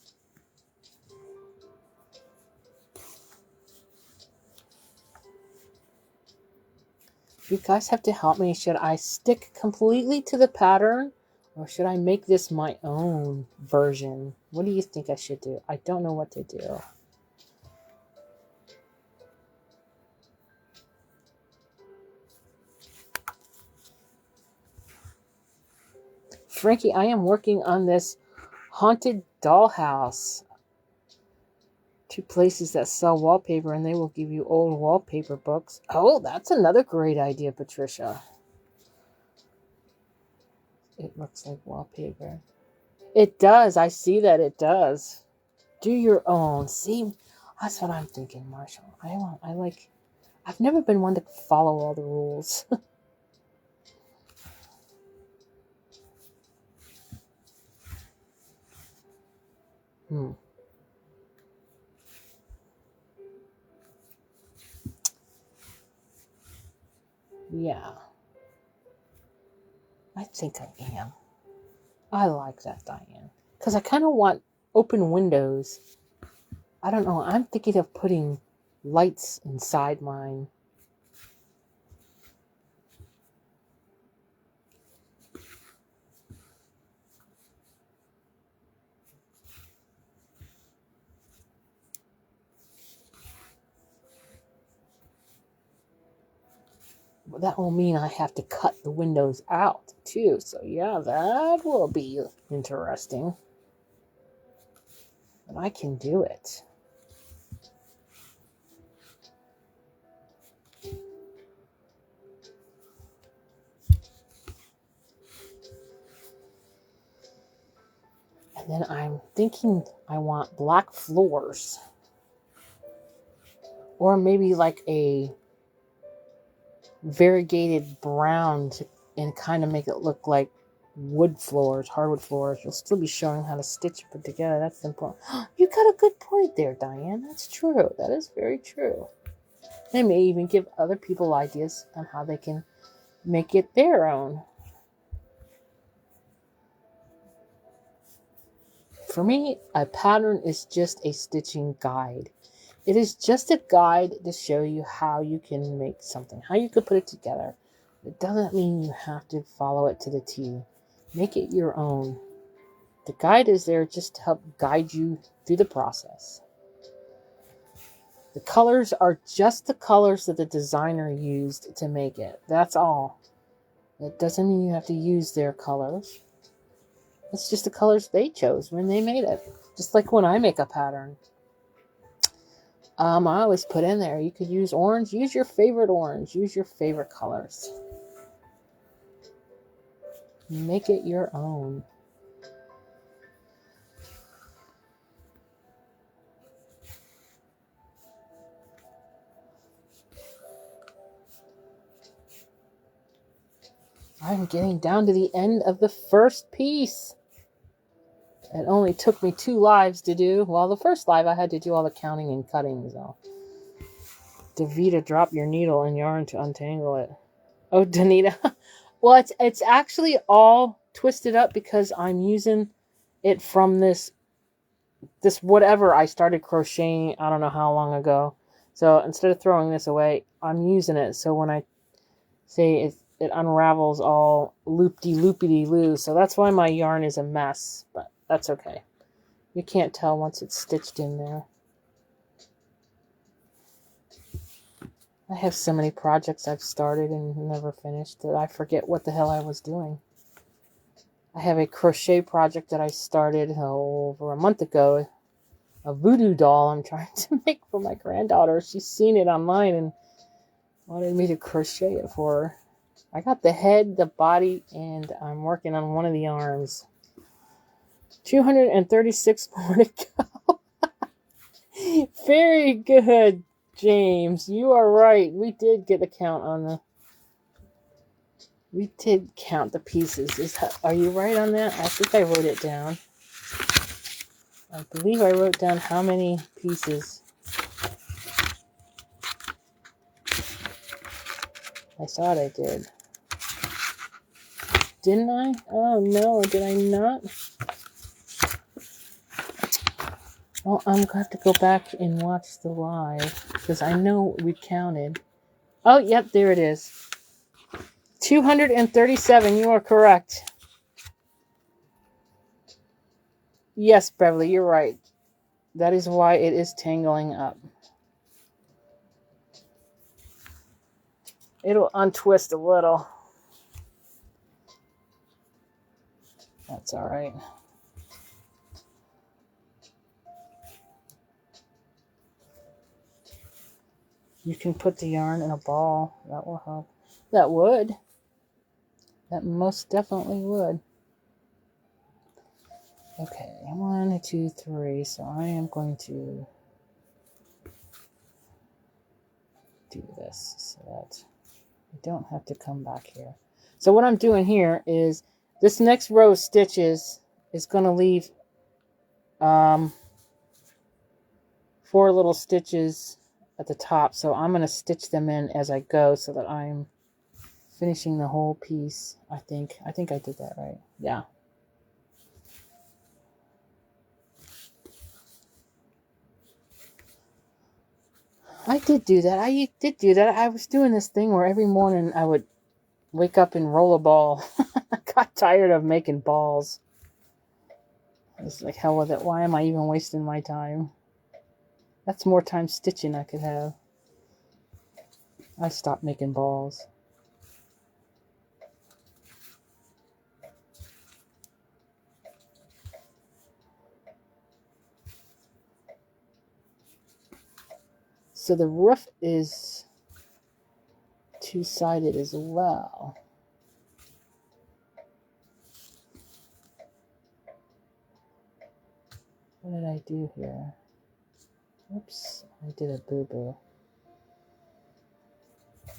You guys have to help me. Should I stick completely to the pattern, or should I make this my own version? What do you think I should do? I don't know what to do. Frankie, I am working on this haunted dollhouse. 2 places that sell wallpaper, and they will give you old wallpaper books. Oh, that's another great idea, Patricia. It looks like wallpaper. It does. I see that it does. Do your own. See, That's what I'm thinking, Marshall. I've never been one to follow all the rules. Yeah, I think I am. I like that, Diane. Because I kind of want open windows. I don't know. I'm thinking of putting lights inside mine. That will mean I have to cut the windows out too. So yeah, that will be interesting. But I can do it. And then I'm thinking I want black floors. Or maybe like a variegated brown and kind of make it look like wood floors, hardwood floors. You'll still be showing how to stitch and put together. That's important. You got a good point there, Diane. That's true. That is very true. They may even give other people ideas on how they can make it their own. For me, a pattern is just a stitching guide. It is just a guide to show you how you can make something, how you could put it together. It doesn't mean you have to follow it to the T. Make it your own. The guide is there just to help guide you through the process. The colors are just the colors that the designer used to make it. That's all. It doesn't mean you have to use their colors. It's just the colors they chose when they made it. Just like when I make a pattern. I always put in there, you could use orange. Use your favorite orange. Use your favorite colors. Make it your own. I'm getting down to the end of the first piece. It only took me 2 lives to do. Well, the first live I had to do all the counting and cutting. So, Davita, drop your needle and yarn to untangle it. Oh, Danita. Well, it's actually all twisted up because I'm using it from this whatever I started crocheting. I don't know how long ago. So instead of throwing this away, I'm using it. So when I say it unravels all loopy-loopity-loo. So that's why my yarn is a mess, but that's okay. You can't tell once it's stitched in there. I have so many projects I've started and never finished that I forget what the hell I was doing. I have a crochet project that I started over a month ago. A voodoo doll I'm trying to make for my granddaughter. She's seen it online and wanted me to crochet it for her. I got the head, the body, and I'm working on one of the arms. 236 more to go. Very good, James. You are right. We did get a count on the... We did count the pieces. Are you right on that? I think I wrote it down. I believe I wrote down how many pieces. I thought I did. Didn't I? Oh no, did I not? Well, I'm going to have to go back and watch the live because I know we counted. Oh, yep, there it is. 237, you are correct. Yes, Beverly, you're right. That is why it is tangling up. It'll untwist a little. That's all right. You can put the yarn in a ball. That will help. That would. That most definitely would. Okay, 1, 2, 3. So I am going to do this so that I don't have to come back here. So what I'm doing here is this next row of stitches is going to leave 4 little stitches at the top. So I'm going to stitch them in as I go so that I'm finishing the whole piece. I think I did that right. Yeah. I did do that. I was doing this thing where every morning I would wake up and roll a ball. I got tired of making balls. I was like, hell with it. Why am I even wasting my time? That's more time stitching I could have. I stopped making balls. So the roof is two-sided as well. What did I do here? Oops, I did a boo-boo.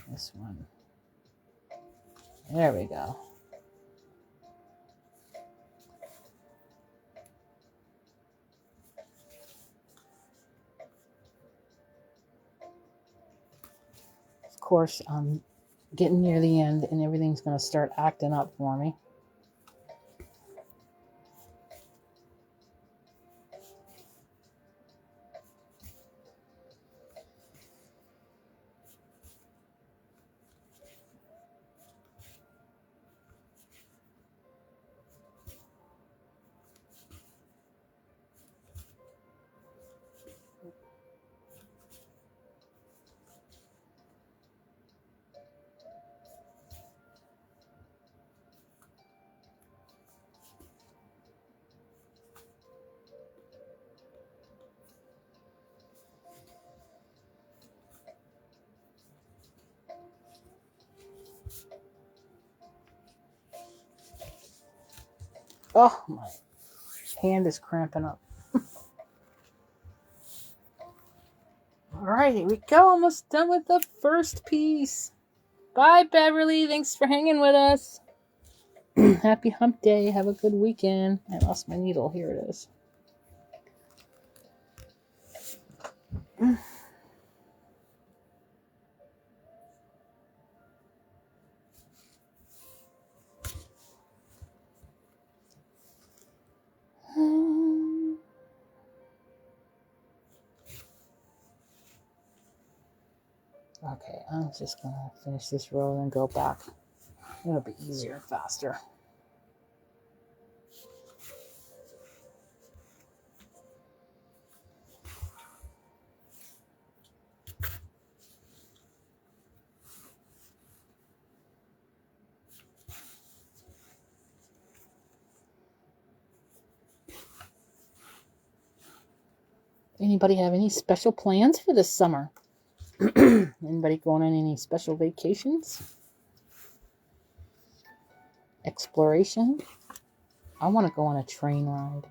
This one. There we go. Of course, I'm getting near the end and everything's going to start acting up for me. Oh, my hand is cramping up. Alright, here we go. Almost done with the first piece. Bye, Beverly. Thanks for hanging with us. Happy hump day. Have a good weekend. I lost my needle. Here it is. Okay, I'm just going to finish this row and go back. It'll be easier and faster. Anybody have any special plans for this summer? Anybody going on any special vacations? Exploration? I want to go on a train ride.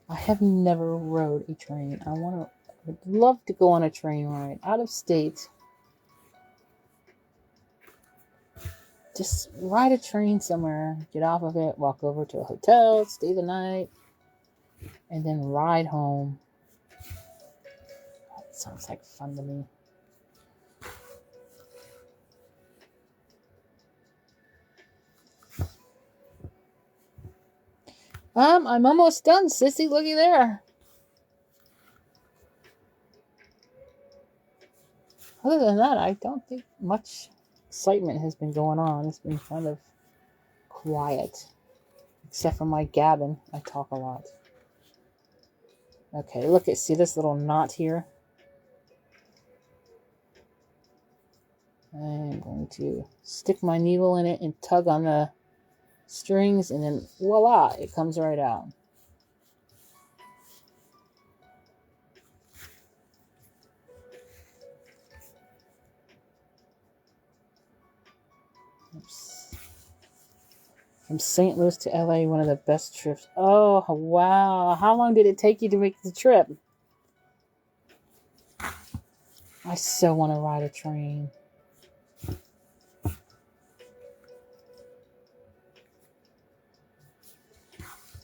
I have never rode a train. I would love to go on a train ride out of state. Just ride a train somewhere, get off of it, walk over to a hotel, stay the night, and then ride home. That sounds like fun to me. I'm almost done, sissy. Looky there. Other than that, I don't think much excitement has been going on. It's been kind of quiet. Except for my gabbing. I talk a lot. Okay, look at, see this little knot here? I'm going to stick my needle in it and tug on the strings, and then voila, it comes right out. Oops. From St. Louis to LA, one of the best trips. Oh, wow. How long did it take you to make the trip? I I so want to ride a train.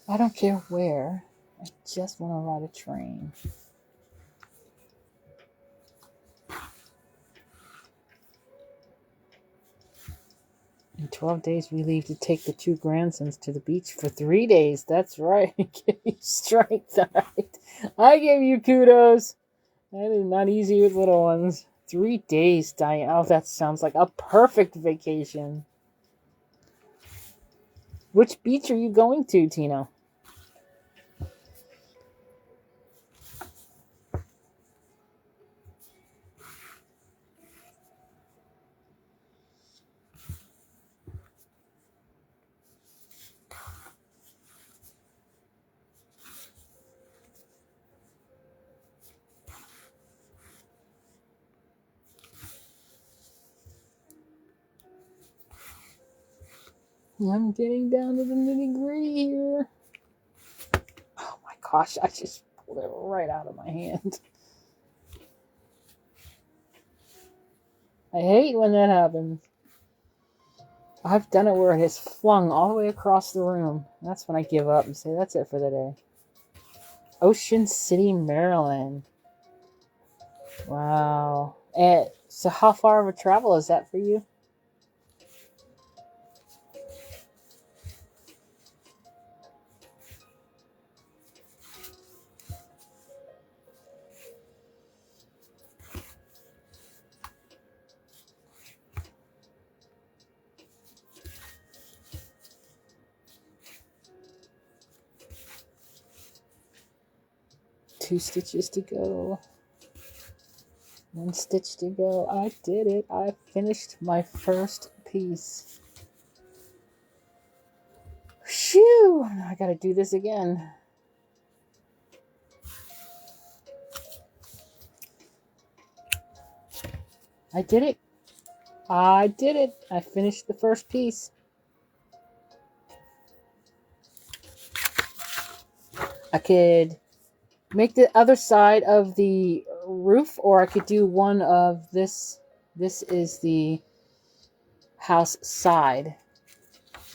I don't care where. I just want to ride a train. In 12 days, we leave to take the 2 grandsons to the beach for 3 days. That's right. Give you strength. I give you kudos. That is not easy with little ones. 3 days, Diane. Oh, that sounds like a perfect vacation. Which beach are you going to, Tina? I'm getting down to the nitty-gritty here. Oh my gosh, I just pulled it right out of my hand. I hate when that happens. I've done it where it has flung all the way across the room. That's when I give up and say, that's it for the day. Ocean City, Maryland. Wow. So how far of a travel is that for you? Two stitches to go. 1 stitch to go. I did it. I finished my first piece. Phew! I gotta do this again. I did it. I did it. I finished the first piece. I could make the other side of the roof, or I could do one of this. This is the house side.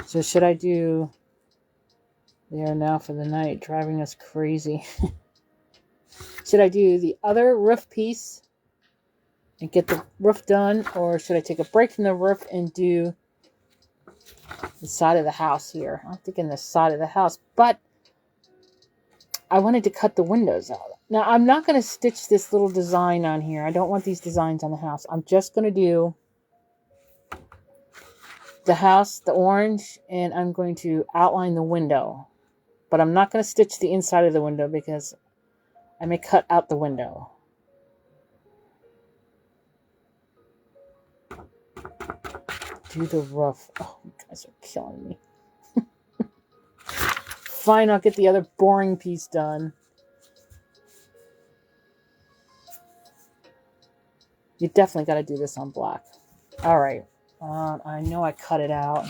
So should I do... They are now for the night, driving us crazy. Should I do the other roof piece and get the roof done, or should I take a break from the roof and do the side of the house here? I'm thinking the side of the house, but I wanted to cut the windows out. Now, I'm not going to stitch this little design on here. I don't want these designs on the house. I'm just going to do the house, the orange, and I'm going to outline the window. But I'm not going to stitch the inside of the window because I may cut out the window. Do the roof. Oh, you guys are killing me. Fine, I'll get the other boring piece done. You definitely got to do this on black. All right. I know I cut it out.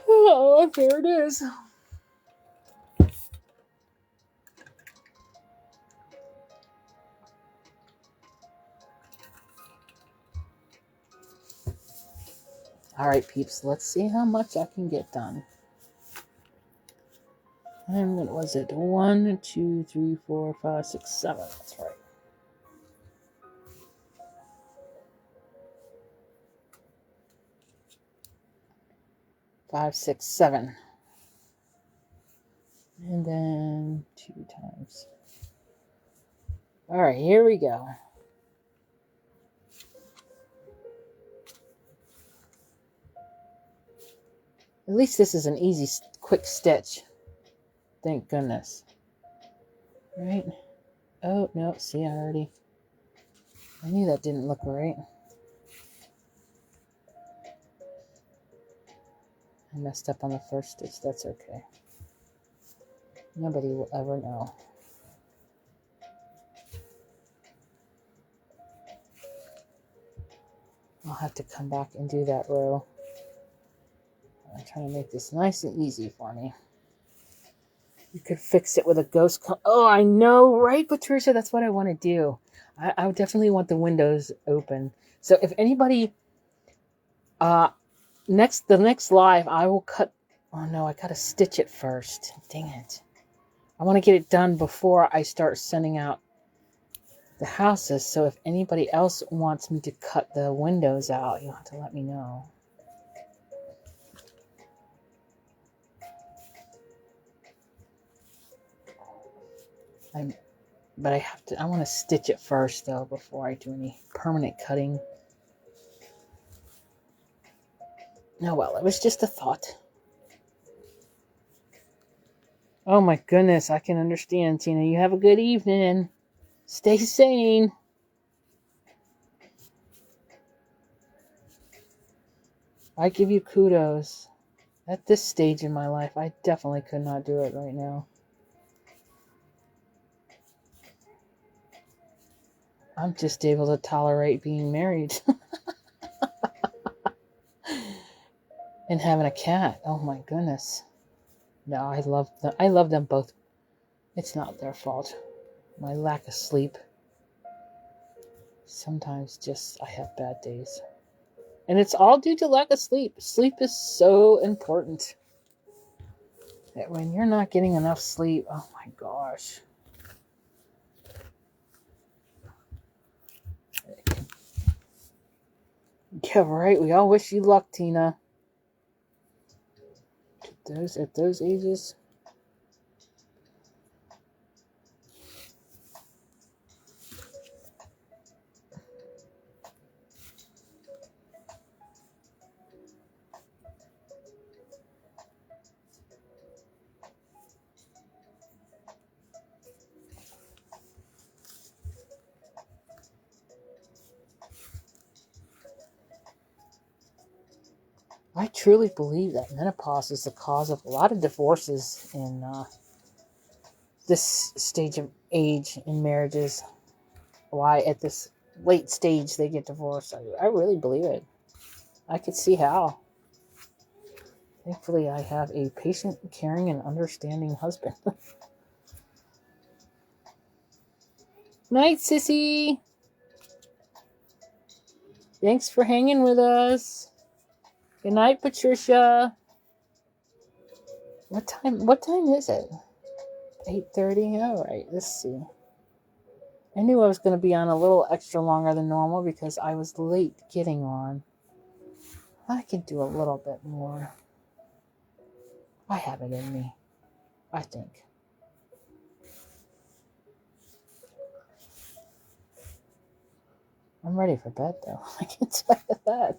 Oh, there it is. All right, peeps. Let's see how much I can get done. And what was it? 1, 2, 3, 4, 5, 6, 7. That's right. Five, 6, 7. And then 2 times. All right, here we go. At least this is an easy, quick stitch. Thank goodness. Right? Oh, no. See, I knew that didn't look right. I messed up on the first stitch. That's okay. Nobody will ever know. I'll have to come back and do that row. I'm trying to make this nice and easy for me. You could fix it with a ghost. Oh, I know, right, Patricia? That's what I want to do. I would definitely want the windows open. So if anybody, the next live, I will cut. Oh no, I gotta stitch it first. Dang it! I want to get it done before I start sending out the houses. So if anybody else wants me to cut the windows out, you'll have to let me know. But I want to stitch it first though before I do any permanent cutting. Oh well, it was just a thought. Oh my goodness, I can understand, Tina. You have a good evening. Stay sane. I give you kudos. At this stage in my life, I definitely could not do it right now. I'm just able to tolerate being married. And having a cat. Oh my goodness. No, I love them both. It's not their fault. My lack of sleep. Sometimes just I have bad days. And it's all due to lack of sleep. Sleep is so important. That when you're not getting enough sleep, oh my gosh. Yeah, right. We all wish you luck, Tina. At those ages. I truly believe that menopause is the cause of a lot of divorces in this stage of age in marriages. Why at this late stage they get divorced. I really believe it. I could see how. Thankfully, I have a patient, caring, and understanding husband. Night, sissy. Thanks for hanging with us. Good night, Patricia. What time is it? 8:30? All right, let's see. I knew I was going to be on a little extra longer than normal because I was late getting on. I could do a little bit more. I have it in me, I think. I'm ready for bed, though. I can tell you that.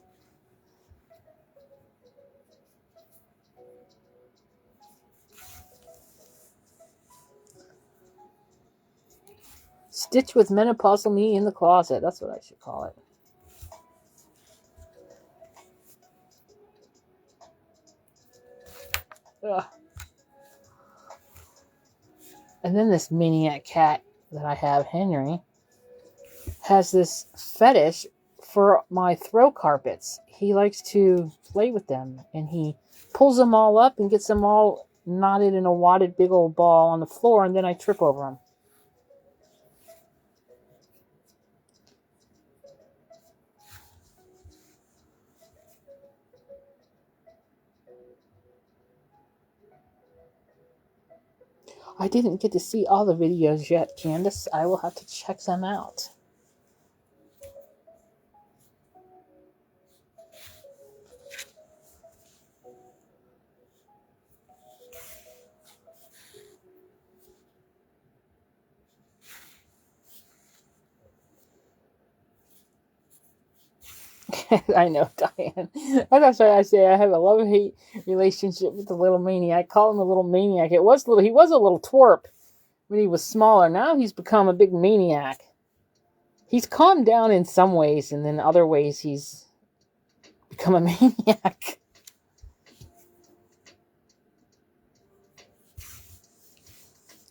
Stitch with menopausal me in the closet. That's what I should call it. Ugh. And then this maniac cat that I have, Henry, has this fetish for my throw carpets. He likes to play with them, and he pulls them all up and gets them all knotted in a wadded big old ball on the floor, and then I trip over them. I didn't get to see all the videos yet, Candace. I will have to check them out. I know, Diane. That's why I say I have a love-hate relationship with the little maniac. I call him a little maniac. He was a little twerp when he was smaller. Now he's become a big maniac. He's calmed down in some ways, and then other ways he's become a maniac.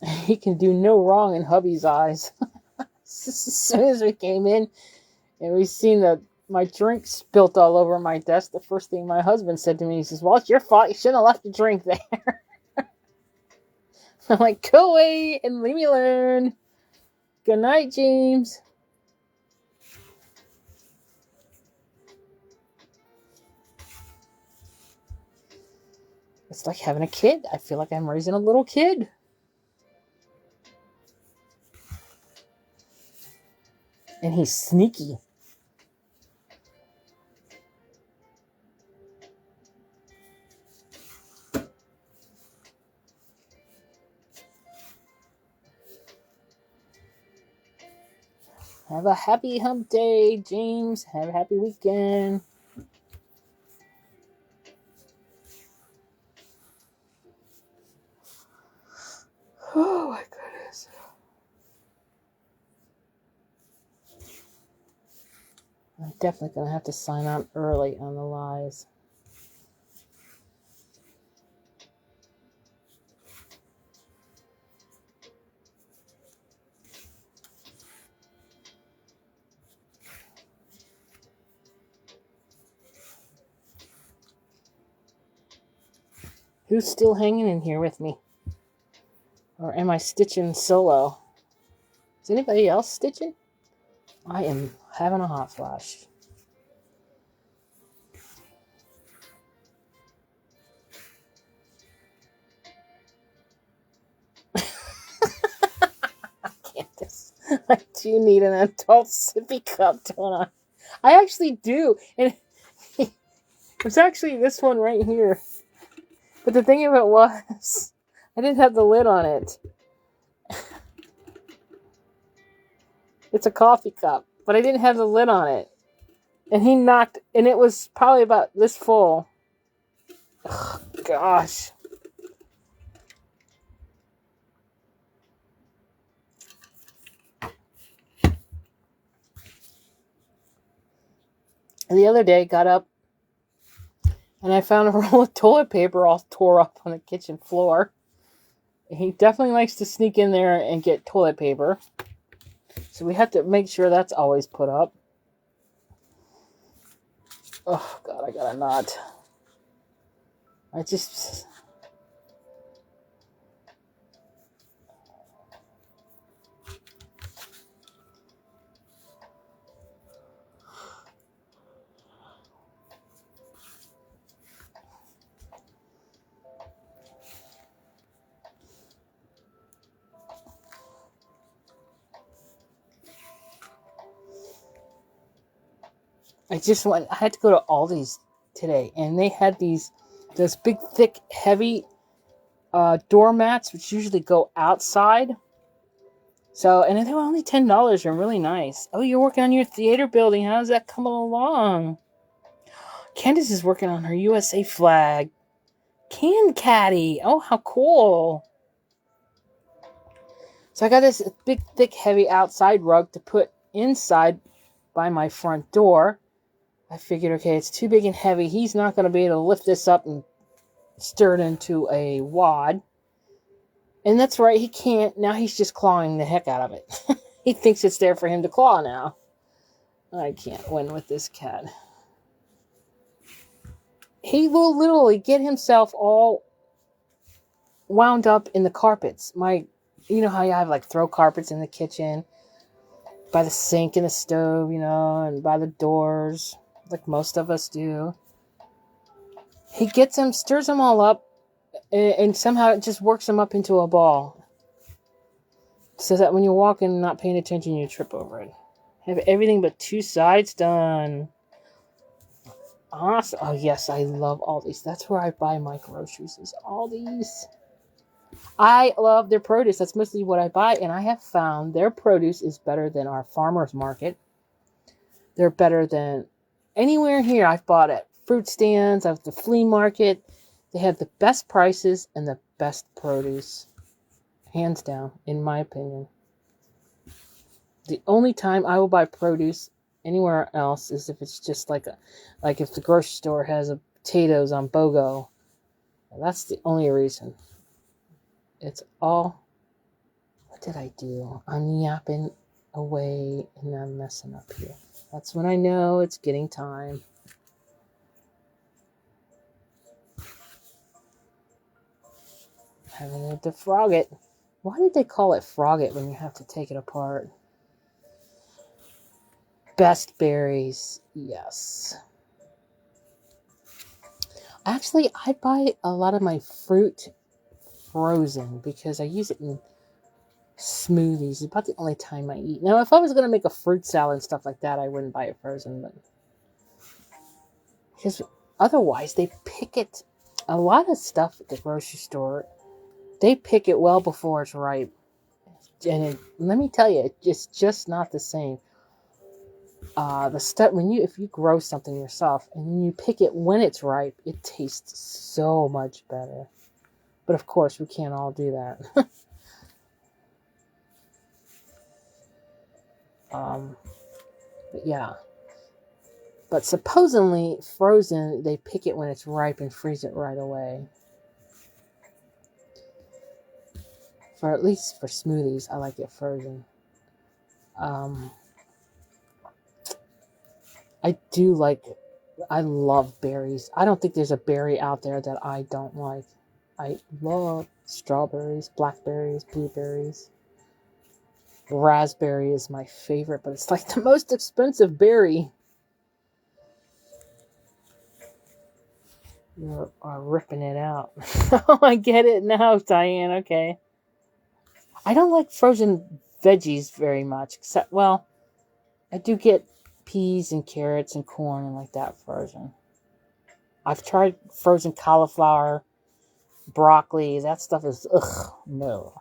He can do no wrong in hubby's eyes. As soon as we came in and we seen my drink spilt all over my desk, the first thing my husband said to me, he says, "Well, it's your fault. You shouldn't have left the drink there." I'm like, go away and leave me alone. Good night, James. It's like having a kid. I feel like I'm raising a little kid. And he's sneaky. Have a happy hump day, James. Have a happy weekend. Oh my goodness. I'm definitely going to have to sign on early on the lives. Who's still hanging in here with me? Or am I stitching solo? Is anybody else stitching? I am having a hot flash. Candace, I do need an adult sippy cup, don't I? I actually do. And it's actually this one right here. But the thing of it was, I didn't have the lid on it. It's a coffee cup, but I didn't have the lid on it. And he knocked, and it was probably about this full. Ugh, gosh. And the other day, got up, and I found a roll of toilet paper all tore up on the kitchen floor. He definitely likes to sneak in there and get toilet paper. So we have to make sure that's always put up. Oh, God, I got a knot. I just... I had to go to Aldi's today, and they had those big, thick, heavy doormats, which usually go outside. So, and they were only $10 and really nice. Oh, you're working on your theater building. How's that coming along? Candace is working on her USA flag. Can Caddy. Oh, how cool. So I got this big, thick, heavy outside rug to put inside by my front door. I figured, okay, it's too big and heavy. He's not going to be able to lift this up and stir it into a wad. And that's right, he can't. Now he's just clawing the heck out of it. He thinks it's there for him to claw now. I can't win with this cat. He will literally get himself all wound up in the carpets. You know how you have like throw carpets in the kitchen, by the sink and the stove, and by the doors, like most of us do. He gets them, stirs them all up, and somehow it just works them up into a ball. So that when you're walking and not paying attention, you trip over it. Have everything but two sides done. Awesome. Oh, yes, I love Aldi's. That's where I buy my groceries, is Aldi's. I love their produce. That's mostly what I buy, and I have found their produce is better than our farmer's market. They're better than anywhere here I've bought at fruit stands, at the flea market. They have the best prices and the best produce. Hands down, in my opinion. The only time I will buy produce anywhere else is if it's just like if the grocery store has potatoes on BOGO. That's the only reason. It's all... What did I do? I'm yapping away and I'm messing up here. That's when I know it's getting time. Having to defrog it. Why did they call it frog it when you have to take it apart? Best berries. Yes. Actually, I buy a lot of my fruit frozen because I use it in smoothies. It's about the only time I eat. Now, if I was going to make a fruit salad and stuff like that, I wouldn't buy it frozen. But because otherwise, they pick it. A lot of stuff at the grocery store, they pick it well before it's ripe. And let me tell you, it's just not the same. The stuff if you grow something yourself and you pick it when it's ripe, it tastes so much better. But of course, we can't all do that. But yeah. But supposedly frozen, they pick it when it's ripe and freeze it right away. For at least for smoothies, I like it frozen. I love berries. I don't think there's a berry out there that I don't like. I love strawberries, blackberries, blueberries. Raspberry is my favorite, but it's like the most expensive berry. You are ripping it out. Oh, I get it now, Diane. Okay. I don't like frozen veggies very much, except, well, I do get peas and carrots and corn and like that frozen. I've tried frozen cauliflower, broccoli. That stuff is, ugh, no.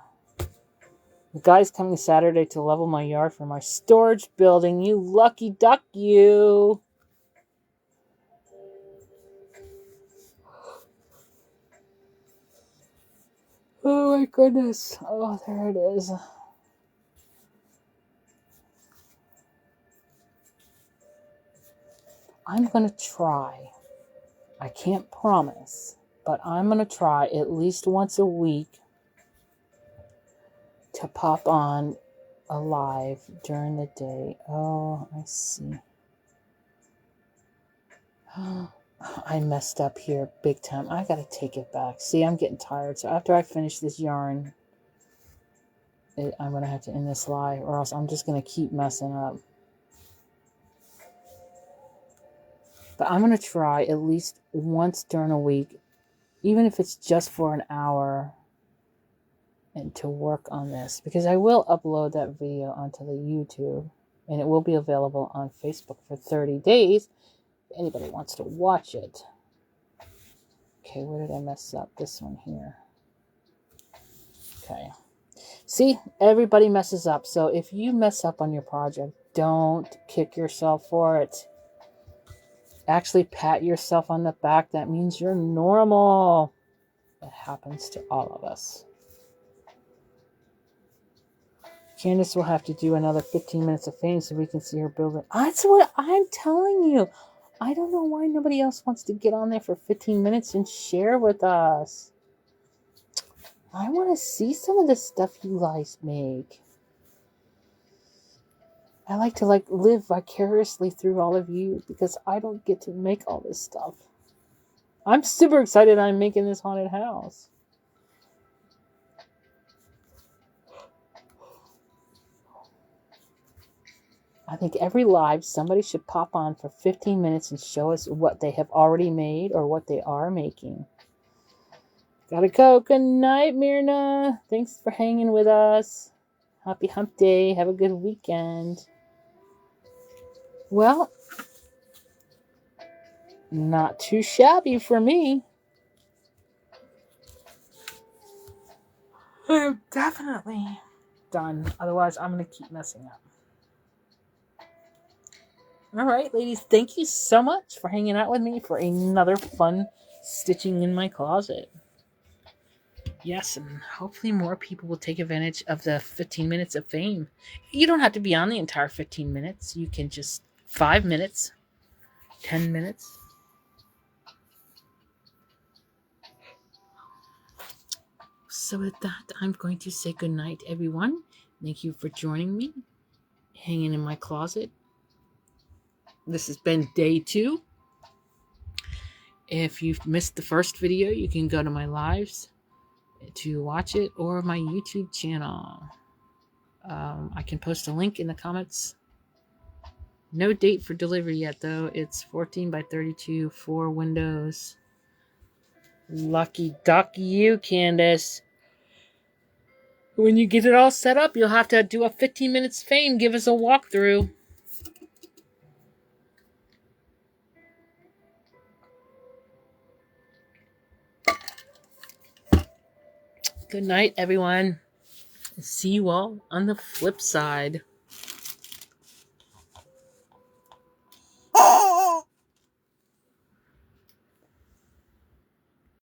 The guy's coming Saturday to level my yard for my storage building. You lucky duck, you. Oh my goodness. Oh, there it is. I'm going to try. I can't promise, but I'm going to try at least once a week to pop on a live during the day. Oh, I see. I messed up here big time. I got to take it back. See, I'm getting tired. So after I finish this yarn, I'm going to have to end this live, or else I'm just going to keep messing up. But I'm going to try at least once during a week, even if it's just for an hour, and to work on this. Because I will upload that video onto the YouTube, and it will be available on Facebook for 30 days if anybody wants to watch it. Okay, where did I mess up? This one here. Okay. See, everybody messes up. So if you mess up on your project, don't kick yourself for it. Actually pat yourself on the back. That means you're normal. It happens to all of us. Candace will have to do another 15 minutes of fame so we can see her building. That's what I'm telling you. I don't know why nobody else wants to get on there for 15 minutes and share with us. I want to see some of the stuff you guys make. I like to live vicariously through all of you because I don't get to make all this stuff. I'm super excited I'm making this haunted house. I think every live somebody should pop on for 15 minutes and show us what they have already made or what they are making. Gotta go. Good night, Myrna. Thanks for hanging with us. Happy hump day. Have a good weekend. Well, not too shabby for me. I'm definitely done. Otherwise, I'm going to keep messing up. All right, ladies. Thank you so much for hanging out with me for another fun stitching in my closet. Yes, and hopefully more people will take advantage of the 15 minutes of fame. You don't have to be on the entire 15 minutes. You can just 5 minutes, 10 minutes. So with that, I'm going to say goodnight, everyone. Thank you for joining me, hanging in my closet. This has been day 2. If you've missed the first video, you can go to my lives to watch it, or my YouTube channel. I can post a link in the comments. No date for delivery yet, though. It's 14 by 32 for Windows. Lucky duck you, Candace. When you get it all set up, you'll have to do a 15 minutes fame. Give us a walkthrough. Good night, everyone. See you all on the flip side.